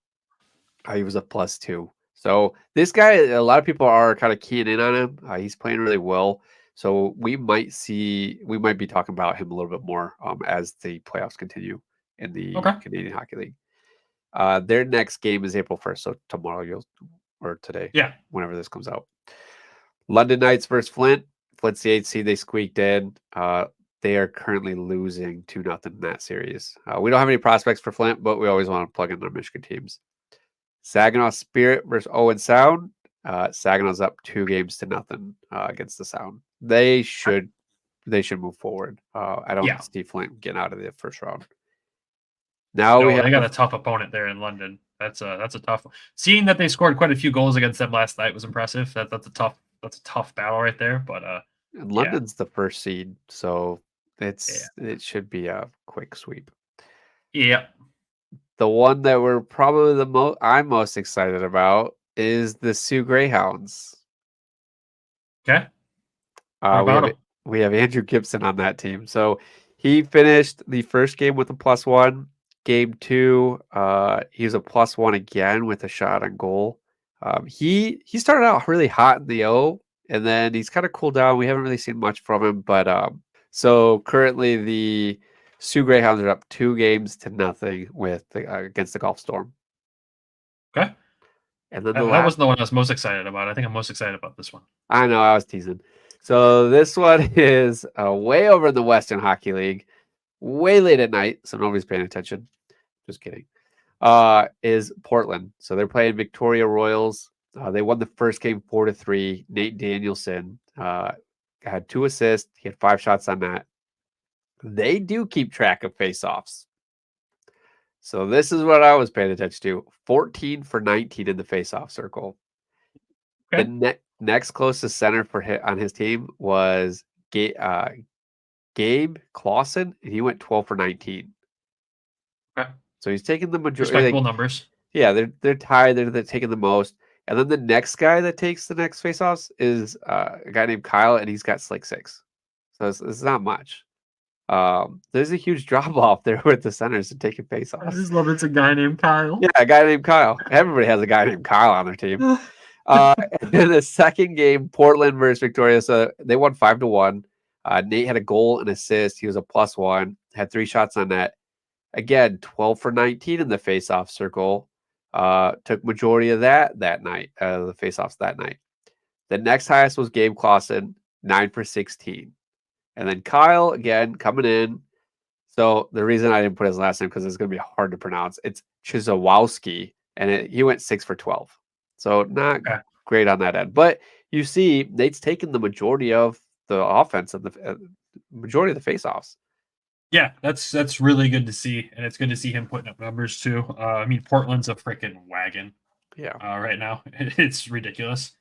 He was a +2. So this guy, a lot of people are kind of keying in on him. He's playing really well. So we might be talking about him a little bit more as the playoffs continue in the Canadian Hockey League. Their next game is April 1st. So tomorrow or today. Yeah. Whenever this comes out. London Knights versus Flint. Flint's the 8th seed. They squeaked in. They are currently losing 2-0 in that series. We don't have any prospects for Flint, but we always want to plug in their Michigan teams. Saginaw Spirit versus Owen Sound. Saginaw's up 2-0 against the Sound. They should move forward. I don't see Flint getting out of the first round. Now they got a tough opponent there in London. That's a tough one. Seeing that they scored quite a few goals against them last night was impressive. That's a tough battle right there. But and London's the first seed, so it should be a quick sweep. Yeah. The one that we're probably I'm most excited about is the Sioux Greyhounds. Okay. We have Andrew Gibson on that team. So he finished the first game with a +1. Game 2, he was a +1 again with a shot on goal. He started out really hot in the O, and then he's kind of cooled down. We haven't really seen much from him, but so currently the Sioux Greyhounds are up 2-0 with against the Gulf Storm. Okay. And then That wasn't the one I was most excited about. I think I'm most excited about this one. I know, I was teasing. So this one is way over in the Western Hockey League, way late at night, so nobody's paying attention. Just kidding. Is Portland. So they're playing Victoria Royals. They won the first game 4-3. Nate Danielson had 2 assists. He had 5 shots on that. They do keep track of faceoffs. So this is what I was paying attention to. 14 for 19 in the faceoff circle. Okay. The next closest center on his team was Gabe Clausen, and he went 12 for 19. Okay. So he's taking the majority. Respectable numbers. Yeah, they're tied. They're taking the most. And then the next guy that takes the next faceoffs is a guy named Kyle, and he's got 6. So it's not much. There's a huge drop off there with the centers and taking faceoffs. I just love it's a guy named Kyle. Yeah, a guy named Kyle. Everybody has a guy named Kyle on their team. In the second game, Portland versus Victoria, so they won 5-1. Nate had a goal and assist. He was a +1. Had 3 shots on net. Again, 12 for 19 in the faceoff circle. Took majority of that night, the faceoffs that night. The next highest was Gabe Clausen, 9 for 16. And then Kyle, again, coming in. So the reason I didn't put his last name, because it's going to be hard to pronounce, it's Chizawowski, and he went 6 for 12. So not great on that end. But you see, Nate's taken the majority of the offense and the majority of the faceoffs. Yeah, that's really good to see, and it's good to see him putting up numbers too. I mean, Portland's a freaking wagon. Yeah. Right now, it's ridiculous,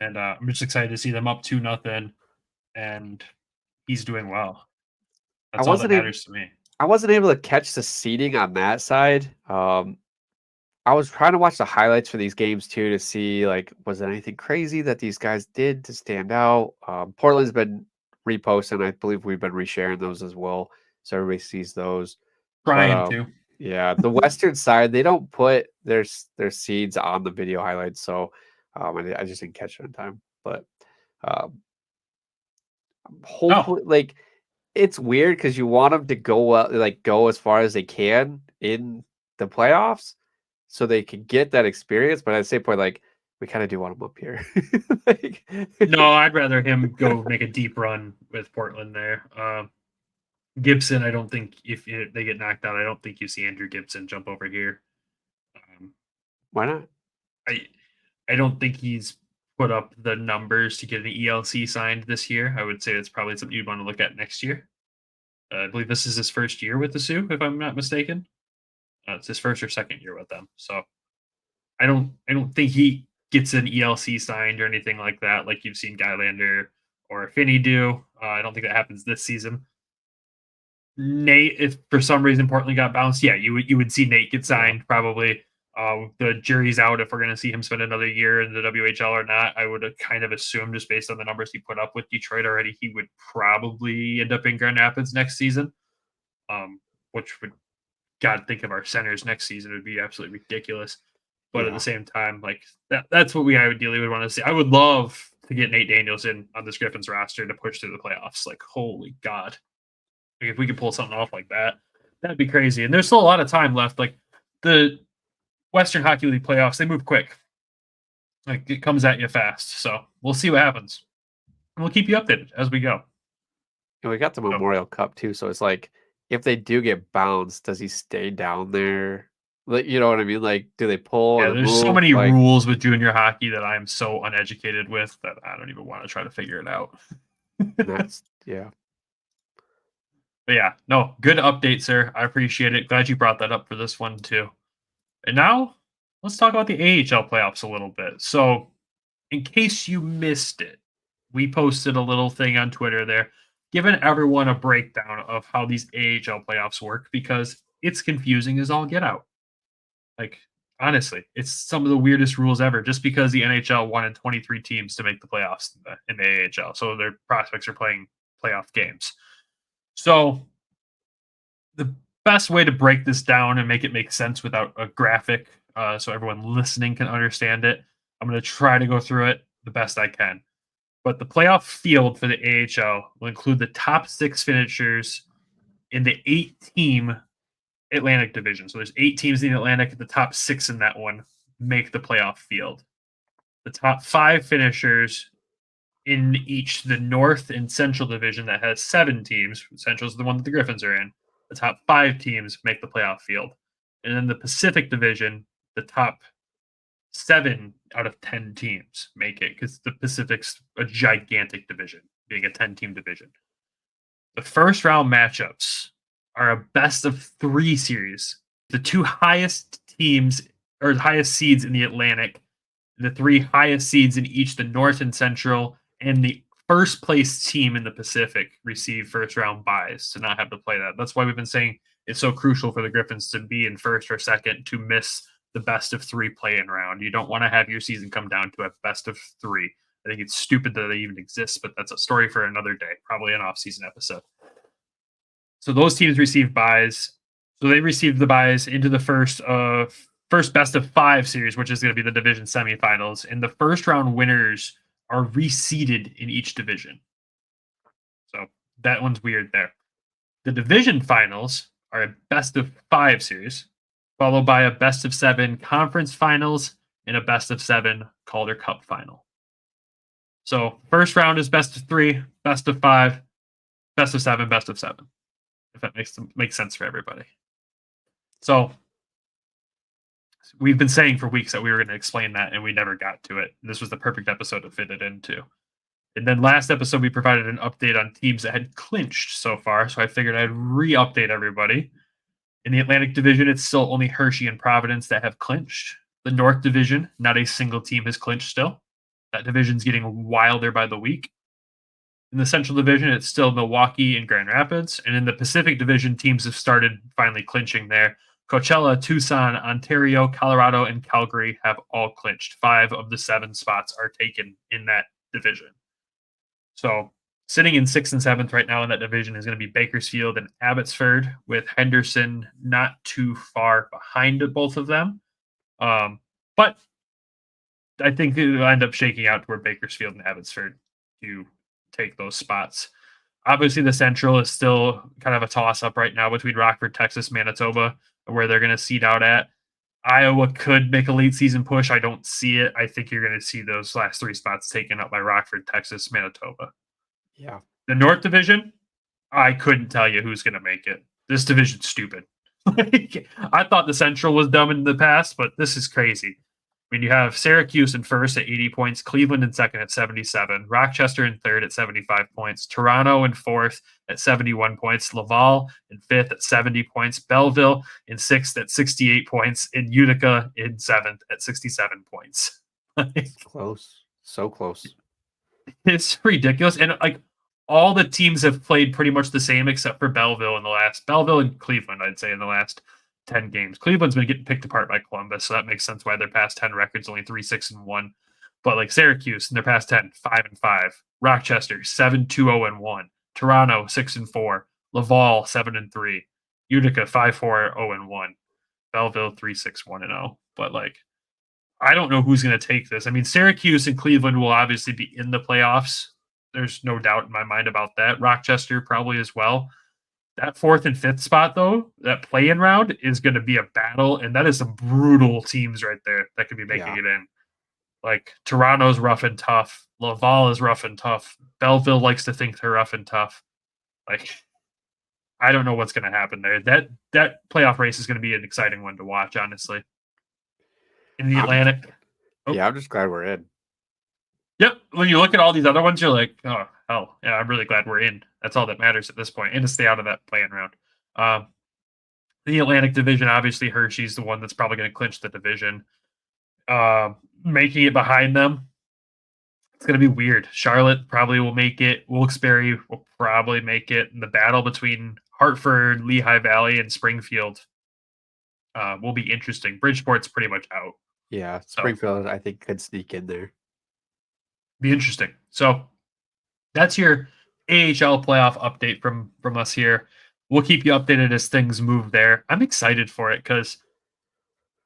and I'm just excited to see them up 2-0, and he's doing well. That's all that matters to me. I wasn't able to catch the seeding on that side. I was trying to watch the highlights for these games too to see was there anything crazy that these guys did to stand out. Portland's been reposting. I believe we've been resharing those as well, so everybody sees those. Trying to. Yeah, the Western side, they don't put their seeds on the video highlights, so I just didn't catch it in time. But hopefully, it's weird because you want them to go as far as they can in the playoffs, so they can get that experience. But at the same point, we kind of do want them up here. No, I'd rather him go make a deep run with Portland there. Gibson, I don't think if they get knocked out, I don't think you see Andrew Gibson jump over here. Why not? I don't think he's put up the numbers to get an ELC signed this year. I would say it's probably something you'd want to look at next year. I believe this is his first year with the Sioux, if I'm not mistaken. It's his first or second year with them. So I don't think he gets an ELC signed or anything like that, like you've seen Gylander or Finney do. I don't think that happens this season. Nate, if for some reason Portland got bounced, yeah, you would see Nate get signed probably. The jury's out if we're going to see him spend another year in the WHL or not. I would kind of assume, just based on the numbers he put up with Detroit already, he would probably end up in Grand Rapids next season. Which would, God, think of our centers next season. It would be absolutely ridiculous. But at the same time, that's what I ideally would want to see. I would love to get Nate Danielson on this Griffins roster to push through the playoffs. Holy God. If we could pull something off like that, that'd be crazy. And there's still a lot of time left. The Western Hockey League playoffs, they move quick. It comes at you fast. So we'll see what happens. And we'll keep you updated as we go. And we got the Memorial Cup too. So it's if they do get bounced, does he stay down there? You know what I mean? Do they pull? Yeah, there's so many rules with junior hockey that I'm so uneducated with that I don't even want to try to figure it out. Yeah. But yeah, no, good update, sir. I appreciate it. Glad you brought that up for this one too. And now let's talk about the AHL playoffs a little bit. So in case you missed it, we posted a little thing on Twitter there, giving everyone a breakdown of how these AHL playoffs work, because it's confusing as all get out. Honestly, it's some of the weirdest rules ever, just because the NHL wanted 23 teams to make the playoffs in the AHL. So their prospects are playing playoff games. So the best way to break this down and make it make sense without a graphic, so everyone listening can understand it, I'm going to try to go through it the best I can. But the playoff field for the AHL will include the top 6 finishers in the 8-team Atlantic division. So there's 8 teams in the Atlantic. The top 6 in that one make the playoff field. The top 5 finishers in each the North and Central division that has 7 teams. Central is the one that the Griffins are in. The top 5 teams make the playoff field. And then the Pacific division, the top 7 out of 10 teams make it because the Pacific's a gigantic division, being a 10-team division. The first round matchups are a best of 3 series. The 2 highest teams or the highest seeds in the Atlantic, the 3 highest seeds in each the North and Central, and the first place team in the Pacific receive first round buys to not have to play that. That's why we've been saying it's so crucial for the Griffins to be in first or second to miss the best of 3 play-in round. You don't want to have your season come down to a best of 3. I think it's stupid that they even exist, but that's a story for another day, probably an off-season episode. So those teams receive buys. So they receive the buys into the first best of 5 series, which is going to be the division semifinals. And the first round winners are reseeded in each division. So that one's weird there. The division finals are a best of 5 series, followed by a best of 7 conference finals and a best of 7 Calder Cup final. So first round is best of 3, best of 5, best of 7, best of 7. If that makes sense for everybody. So we've been saying for weeks that we were going to explain that, and we never got to it. This was the perfect episode to fit it into. And then last episode, we provided an update on teams that had clinched so far. So I figured I'd re-update everybody. In the Atlantic Division, it's still only Hershey and Providence that have clinched. The North Division, not a single team has clinched still. That division's getting wilder by the week. In the Central Division, it's still Milwaukee and Grand Rapids. And in the Pacific Division, teams have started finally clinching there. Coachella, Tucson, Ontario, Colorado, and Calgary have all clinched. 5 of the 7 spots are taken in that division. So sitting in 6th and 7th right now in that division is going to be Bakersfield and Abbotsford, with Henderson not too far behind both of them. But I think it will end up shaking out to where Bakersfield and Abbotsford do take those spots. Obviously, the Central is still kind of a toss-up right now between Rockford, Texas, Manitoba, where they're going to seed out at. Iowa could make a late season push. I don't see it. I think you're going to see those last 3 spots taken up by Rockford, Texas, Manitoba. Yeah. The North Division, I couldn't tell you who's going to make it. This division's stupid. I thought the Central was dumb in the past, but this is crazy. I mean, you have Syracuse in first at 80 points, Cleveland in second at 77, Rochester in third at 75 points, Toronto in fourth at 71 points, Laval in fifth at 70 points, Belleville in sixth at 68 points, and Utica in seventh at 67 points. Close. So close. It's ridiculous. And like all the teams have played pretty much the same except for Belleville and Cleveland, I'd say, in the last 10 games. Cleveland's been getting picked apart by Columbus, so that makes sense why their past 10 records only 3-6-1. But like Syracuse in their past 10, 5-5. Rochester 7-2-0-1. Toronto 6-4. Laval 7-3. Utica 5-4-0-1. Belleville 3-6-1-0. But like, I don't know who's going to take this. I mean, Syracuse and Cleveland will obviously be in the playoffs. There's no doubt in my mind about that. Rochester probably as well. That 4th and 5th spot, though, that play-in round is going to be a battle, and that is some brutal teams right there that could be making it in. Like, Toronto's rough and tough. Laval is rough and tough. Belleville likes to think they're rough and tough. Like, I don't know what's going to happen there. That playoff race is going to be an exciting one to watch, honestly. In the Atlantic. Yeah, I'm just glad we're in. Yep. When you look at all these other ones, you're like, oh, hell, yeah, I'm really glad we're in. That's all that matters at this point, and to stay out of that play-in round. The Atlantic Division, obviously, Hershey's the one that's probably going to clinch the division. Making it behind them, it's going to be weird. Charlotte probably will make it. Wilkes-Barre will probably make it. And the battle between Hartford, Lehigh Valley, and Springfield will be interesting. Bridgeport's pretty much out. Yeah, Springfield, I think, could sneak in there. Be interesting. So that's your AHL playoff update from us here. We'll keep you updated as things move there. I'm excited for it because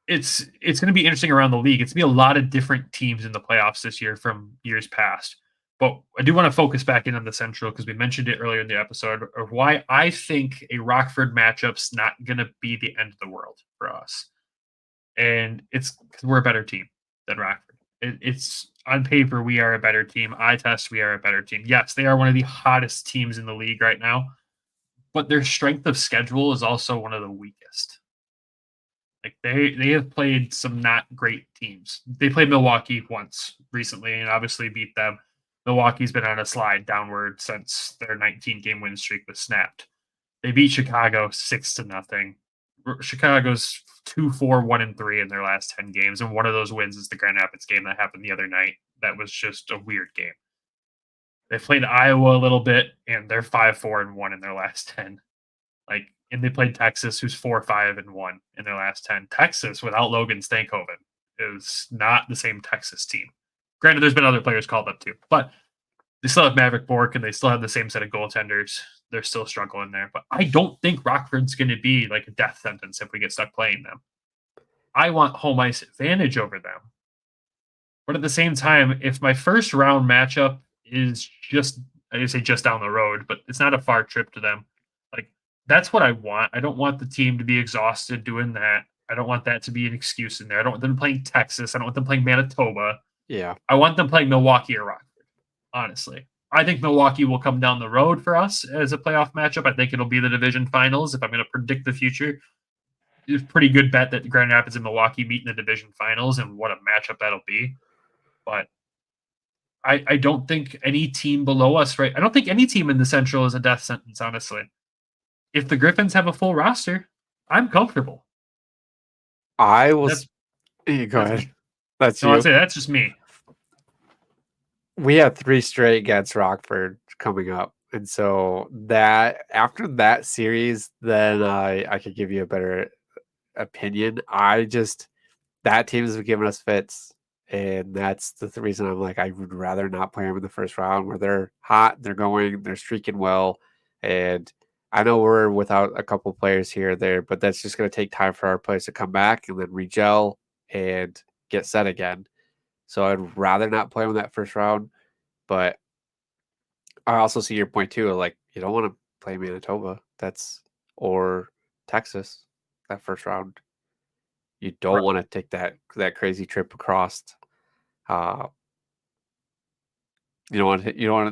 it's going to be interesting around the league. It's going to be a lot of different teams in the playoffs this year from years past. But I do want to focus back in on the Central because we mentioned it earlier in the episode of why I think a Rockford matchup's not going to be the end of the world for us. And it's because we're a better team than Rockford. It's on paper, we are a better team. Eye test, we are a better team. Yes, they are one of the hottest teams in the league right now, but their strength of schedule is also one of the weakest. Like they have played some not great teams. They played Milwaukee once recently and obviously beat them. Milwaukee's been on a slide downward since their 19-game win streak was snapped. They beat Chicago 6-0. Chicago's 2-4-1-3 in their last 10 games, and one of those wins is the Grand Rapids game that happened the other night. That was just a weird game. They played Iowa a little bit, and they're 5-4-1 in their last 10. And they played Texas, who's 4-5-1 in their last 10. Texas, without Logan Stankoven, is not the same Texas team. Granted, there's been other players called up too, but they still have Maverick Bork, and they still have the same set of goaltenders. They're still struggling there. But I don't think Rockford's going to be like a death sentence if we get stuck playing them. I want home ice advantage over them. But at the same time, if my first round matchup is just down the road, but it's not a far trip to them, that's what I want. I don't want the team to be exhausted doing that. I don't want that to be an excuse in there. I don't want them playing Texas. I don't want them playing Manitoba. Yeah. I want them playing Milwaukee or Rockford, honestly. I think Milwaukee will come down the road for us as a playoff matchup. I think it'll be the division finals. If I'm going to predict the future, it's a pretty good bet that Grand Rapids and Milwaukee meet in the division finals and what a matchup that'll be. But I don't think any team below us, right? I don't think any team in the Central is a death sentence, honestly. If the Griffins have a full roster, I'm comfortable. Go ahead. That's you. I'd say that's just me. We have 3 straight against Rockford coming up. And so that after that series, then I could give you a better opinion. That team has given us fits. And that's the reason I'm like, I would rather not play them in the first round where they're hot, they're streaking well. And I know we're without a couple players here or there, but that's just going to take time for our players to come back and then regel and get set again. So I'd rather not play them in that first round. But I also see your point too. Like, you don't want to play Manitoba or Texas that first round. You don't want to take that crazy trip across. You don't want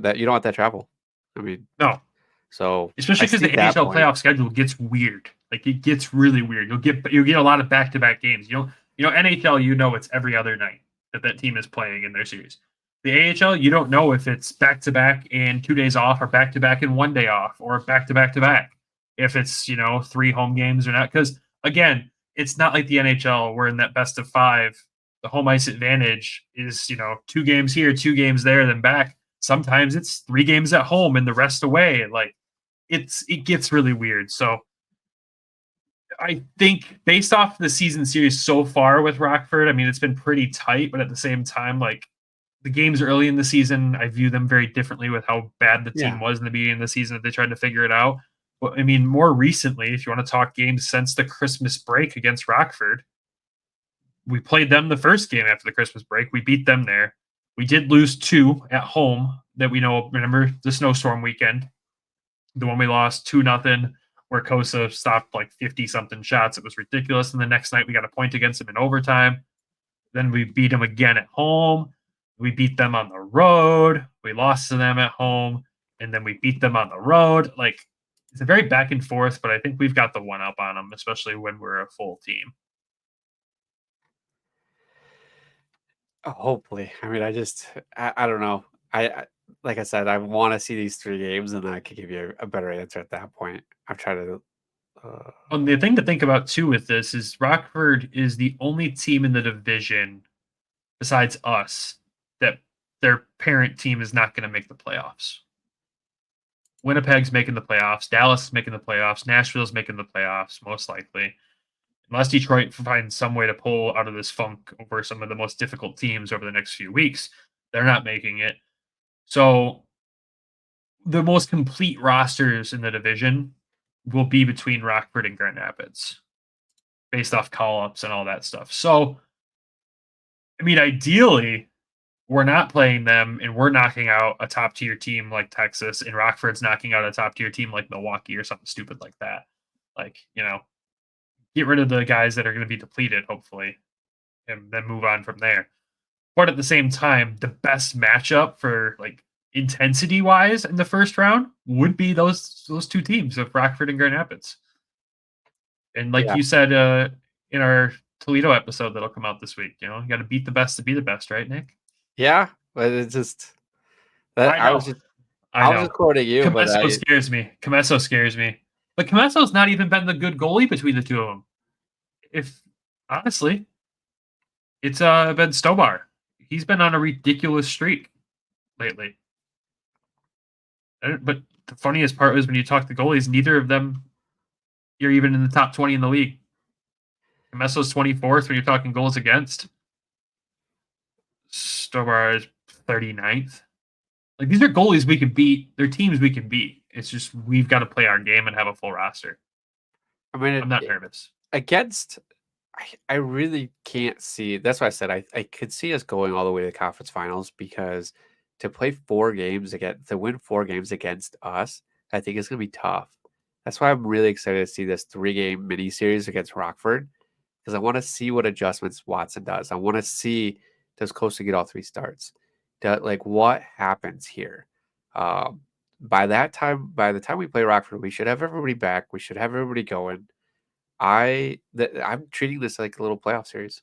that travel. I mean, no. So especially because the NHL playoff schedule gets weird. Like, it gets really weird. You'll get a lot of back-to-back games. NHL, it's every other night that team is playing in their series. The AHL, you don't know if it's back-to-back and 2 days off, or back-to-back and 1 day off, or back-to-back-to-back. If it's 3 home games or not, because again, it's not like the NHL. We're in that best of 5. The home ice advantage is 2 games here, 2 games there, then back. Sometimes it's 3 games at home and the rest away. It gets really weird. So I think based off the season series so far with Rockford, I mean, it's been pretty tight, but at the same time, the games early in the season, I view them very differently with how bad the team was in the beginning of the season that they tried to figure it out. But I mean, more recently, if you want to talk games since the Christmas break against Rockford, we played them the first game after the Christmas break. We beat them there. We did lose 2 at home that we know. Remember the snowstorm weekend, the one we lost 2-0, where Cossa stopped 50-something shots. It was ridiculous. And the next night we got a point against them in overtime. Then we beat them again at home. We beat them on the road. We lost to them at home. And then we beat them on the road. It's a very back and forth, but I think we've got the one up on them, especially when we're a full team. Hopefully. I mean, I don't know. I like I said, I want to see these 3 games, and then I could give you a better answer at that point. I'm trying to. The thing to think about too with this is Rockford is the only team in the division besides us that their parent team is not going to make the playoffs. Winnipeg's making the playoffs. Dallas is making the playoffs. Nashville's making the playoffs, most likely. Unless Detroit finds some way to pull out of this funk over some of the most difficult teams over the next few weeks, they're not making it. So the most complete rosters in the division will be between Rockford and Grand Rapids, based off call-ups and all that stuff. So, I mean, ideally, we're not playing them and we're knocking out a top-tier team like Texas, and Rockford's knocking out a top-tier team like Milwaukee or something stupid like that. Like, get rid of the guys that are going to be depleted, hopefully, and then move on from there. But at the same time, the best matchup for like intensity-wise in the first round would be those two teams of Rockford and Grand Rapids. And like you said in our Toledo episode that'll come out this week, you got to beat the best to be the best, right, Nick? Yeah, but it's just that I was just quoting you. Comesso scares me. Comesso scares me. But Comesso's not even been the good goalie between the two of them. If honestly, it's been Stobar. He's been on a ridiculous streak lately. But the funniest part was when you talk to goalies, neither of them you're even in the top 20 in the league. Comesso's 24th when you're talking goals against. Stobar is 39th. Like, these are goalies we can beat. They're teams we can beat. It's just we've got to play our game and have a full roster. I mean, I'm not nervous. Against, I really can't see. That's why I said I could see us going all the way to the conference finals, because to play 4 games to win 4 games against us, I think it's going to be tough. That's why I'm really excited to see this 3-game mini series against Rockford, because I want to see what adjustments Watson does. I want to see, does Cossa get all 3 starts? What happens here? By the time we play Rockford, we should have everybody back. We should have everybody going. I'm treating this like a little playoff series.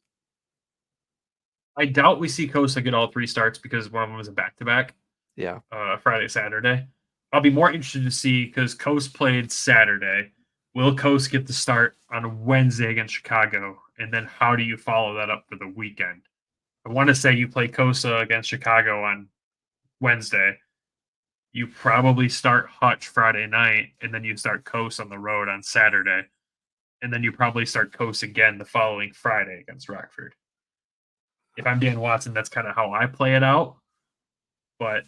I doubt we see Cossa get all 3 starts because one of them is a back-to-back. Yeah. Friday, Saturday. I'll be more interested to see, because Coast played Saturday. Will Coast get the start on Wednesday against Chicago? And then how do you follow that up for the weekend? I want to say you play Cossa against Chicago on Wednesday. You probably start Hutch Friday night, and then you start Coast on the road on Saturday. And then you probably start Coast again the following Friday against Rockford. If I'm Dan Watson, that's kind of how I play it out. But,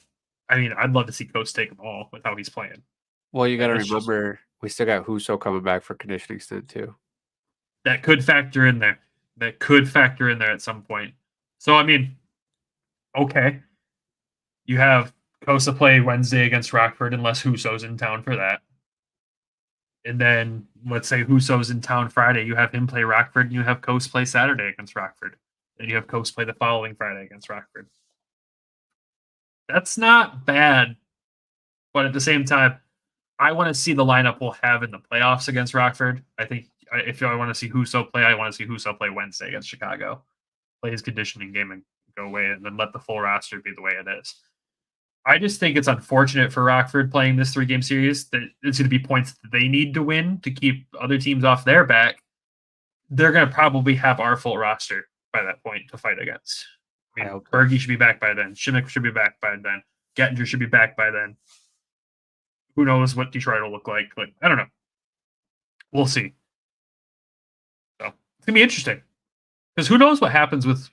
I mean, I'd love to see Coast take them all with how he's playing. Well, you got to remember, we still got Husso coming back for conditioning stint, too. That could factor in there. At some point. So, I mean, okay. You have Cossa play Wednesday against Rockford unless Husso's in town for that. And then, let's say Husso's in town Friday. You have him play Rockford, and you have Coast play Saturday against Rockford. Then you have Coast play the following Friday against Rockford. That's not bad. But at the same time, I want to see the lineup we'll have in the playoffs against Rockford. I think if I want to see Husso play, I want to see Husso play Wednesday against Chicago. Play his conditioning game and go away, and then let the full roster be the way it is. I just think it's unfortunate for Rockford playing this 3-game series that it's going to be points that they need to win to keep other teams off their back. They're going to probably have our full roster by that point to fight against. I mean, Berge should be back by then. Shimmick should be back by then. Gettinger should be back by then. Who knows what Detroit will look like? But I don't know. We'll see. So it's going to be interesting. Because who knows what happens with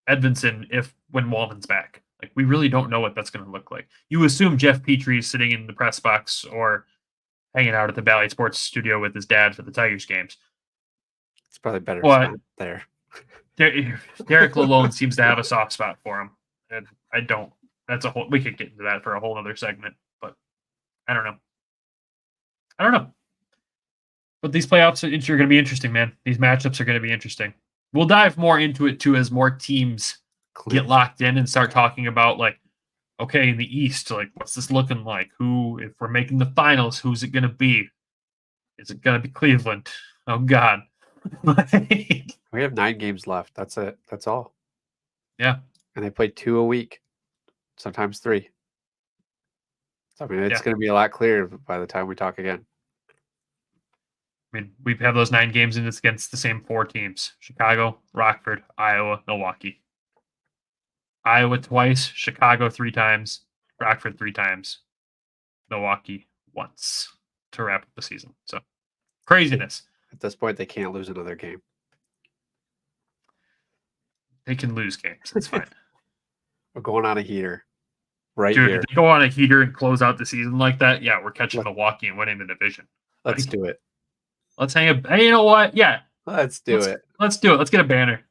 Edvinson when Wallman's back. Like, we really don't know what that's going to look like. You assume Jeff Petrie is sitting in the press box or hanging out at the Valley Sports studio with his dad for the Tigers games. It's probably better there. Derek Lalone seems to have a soft spot for him. And I don't. We could get into that for a whole other segment, but I don't know. But these playoffs are going to be interesting, man. These matchups are going to be interesting. We'll dive more into it, too, as more teams get locked in and start talking about, like, okay, in the East, like, what's this looking like? If we're making the finals, who's it going to be? Is it going to be Cleveland? Oh, God. We have 9 games left. That's it. That's all. Yeah. And they play 2 a week, sometimes 3. So, I mean, it's going to be a lot clearer by the time we talk again. I mean, we have those 9 games, and it's against the same 4 teams: Chicago, Rockford, Iowa, Milwaukee. Iowa twice, Chicago 3 times, Rockford 3 times, Milwaukee once to wrap up the season. So, craziness. At this point, they can't lose another game. They can lose games. That's fine. We're going on a heater. Dude, here. If they go on a heater and close out the season like that, yeah, we're catching Milwaukee and winning the division. Let's do it. Let's hang up. Hey, you know what? Yeah, Let's do it. Let's do it. Let's get a banner.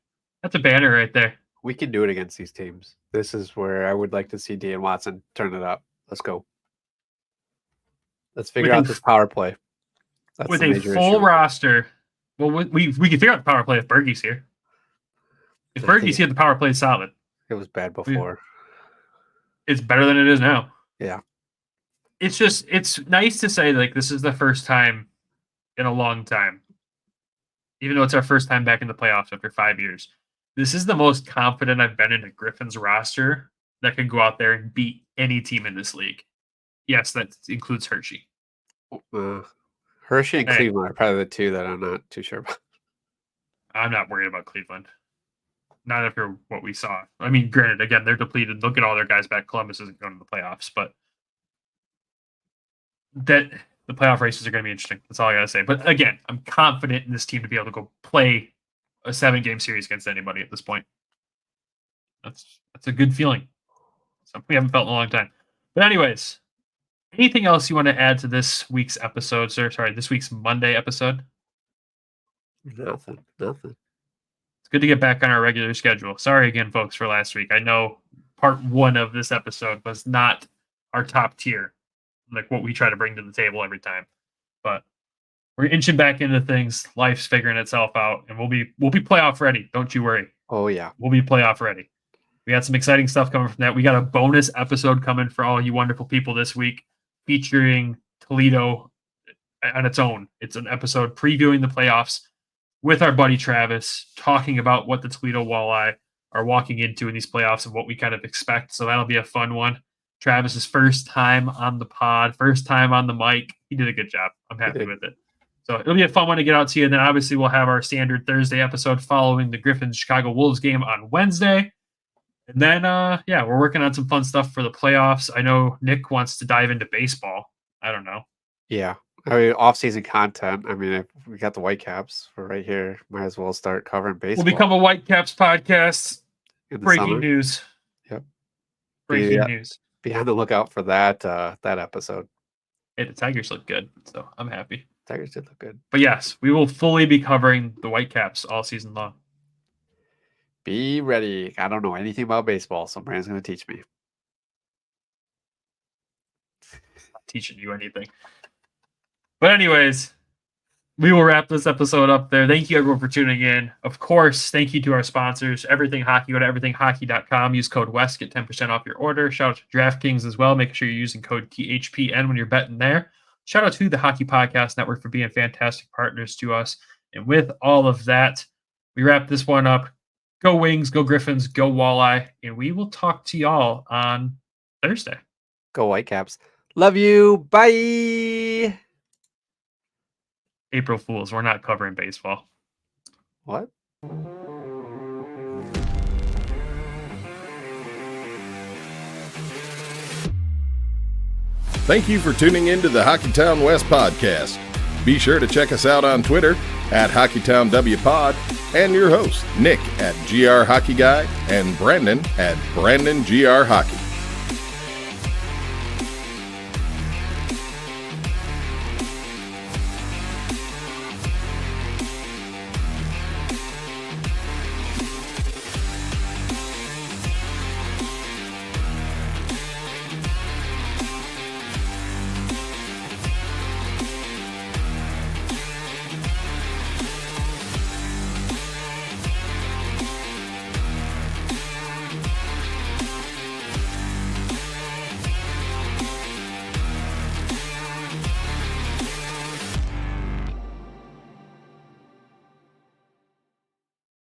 That's a banner right there. We can do it against these teams. This is where I would like to see Dan Watson turn it up. Let's go. Let's figure out this power play. That's with a full roster. Well, we can figure out the power play if Bergey's here. If Bergey's here, the power play is solid. It was bad before. It's better than it is now. Yeah. It's nice to say like this is the first time in a long time, even though it's our first time back in the playoffs after 5 years. This is the most confident I've been in a Griffins roster that can go out there and beat any team in this league. Yes, that includes Hershey. Hershey and Cleveland are probably the two that I'm not too sure about. I'm not worried about Cleveland. Not after what we saw. I mean, granted, again, they're depleted. They'll get all their guys back. Columbus isn't going to the playoffs, but that the playoff races are going to be interesting. That's all I got to say. But again, I'm confident in this team to be able to go play a 7-game series against anybody at this point. That's a good feeling. Something we haven't felt in a long time. But anyways, anything else you want to add to this week's episode, sir? Sorry, this week's Monday episode? Nothing. It's good to get back on our regular schedule. Sorry again, folks, for last week. I know part 1 of this episode was not our top tier, like what we try to bring to the table every time. But we're inching back into things. Life's figuring itself out, and we'll be playoff ready. Don't you worry. Oh yeah, we'll be playoff ready. We got some exciting stuff coming from that. We got a bonus episode coming for all you wonderful people this week, featuring Toledo on its own. It's an episode previewing the playoffs with our buddy Travis, talking about what the Toledo Walleye are walking into in these playoffs and what we kind of expect. So that'll be a fun one. Travis's first time on the pod, first time on the mic. He did a good job. I'm happy with it. So it'll be a fun one to get out to you. And then obviously we'll have our standard Thursday episode following the Griffins Chicago Wolves game on Wednesday. And then, we're working on some fun stuff for the playoffs. I know Nick wants to dive into baseball. I don't know. Yeah. I mean, off-season content. I mean, if we got the Whitecaps. We're right here. Might as well start covering baseball. We'll become a Whitecaps podcast. Breaking news. Yep. Breaking news. Be on the lookout for that episode. Hey, the Tigers look good, so I'm happy. Tigers did look good. But yes, we will fully be covering the Whitecaps all season long. Be ready. I don't know anything about baseball, so Brandon's going to teach me. Not teaching you anything. But anyways, we will wrap this episode up there. Thank you, everyone, for tuning in. Of course, thank you to our sponsors, Everything Hockey. Go to everythinghockey.com. Use code WEST. Get 10% off your order. Shout out to DraftKings as well. Make sure you're using code THPN when you're betting there. Shout out to the Hockey Podcast Network for being fantastic partners to us. And with all of that, we wrap this one up. Go Wings, go Griffins, go Walleye. And we will talk to y'all on Thursday. Go Whitecaps. Love you. Bye. April Fools. We're not covering baseball. What? Thank you for tuning in to the Hockeytown West Podcast. Be sure to check us out on Twitter at HockeytownWPod and your host, Nick at GR Hockey Guy and Brandon at Brandon GR Hockey.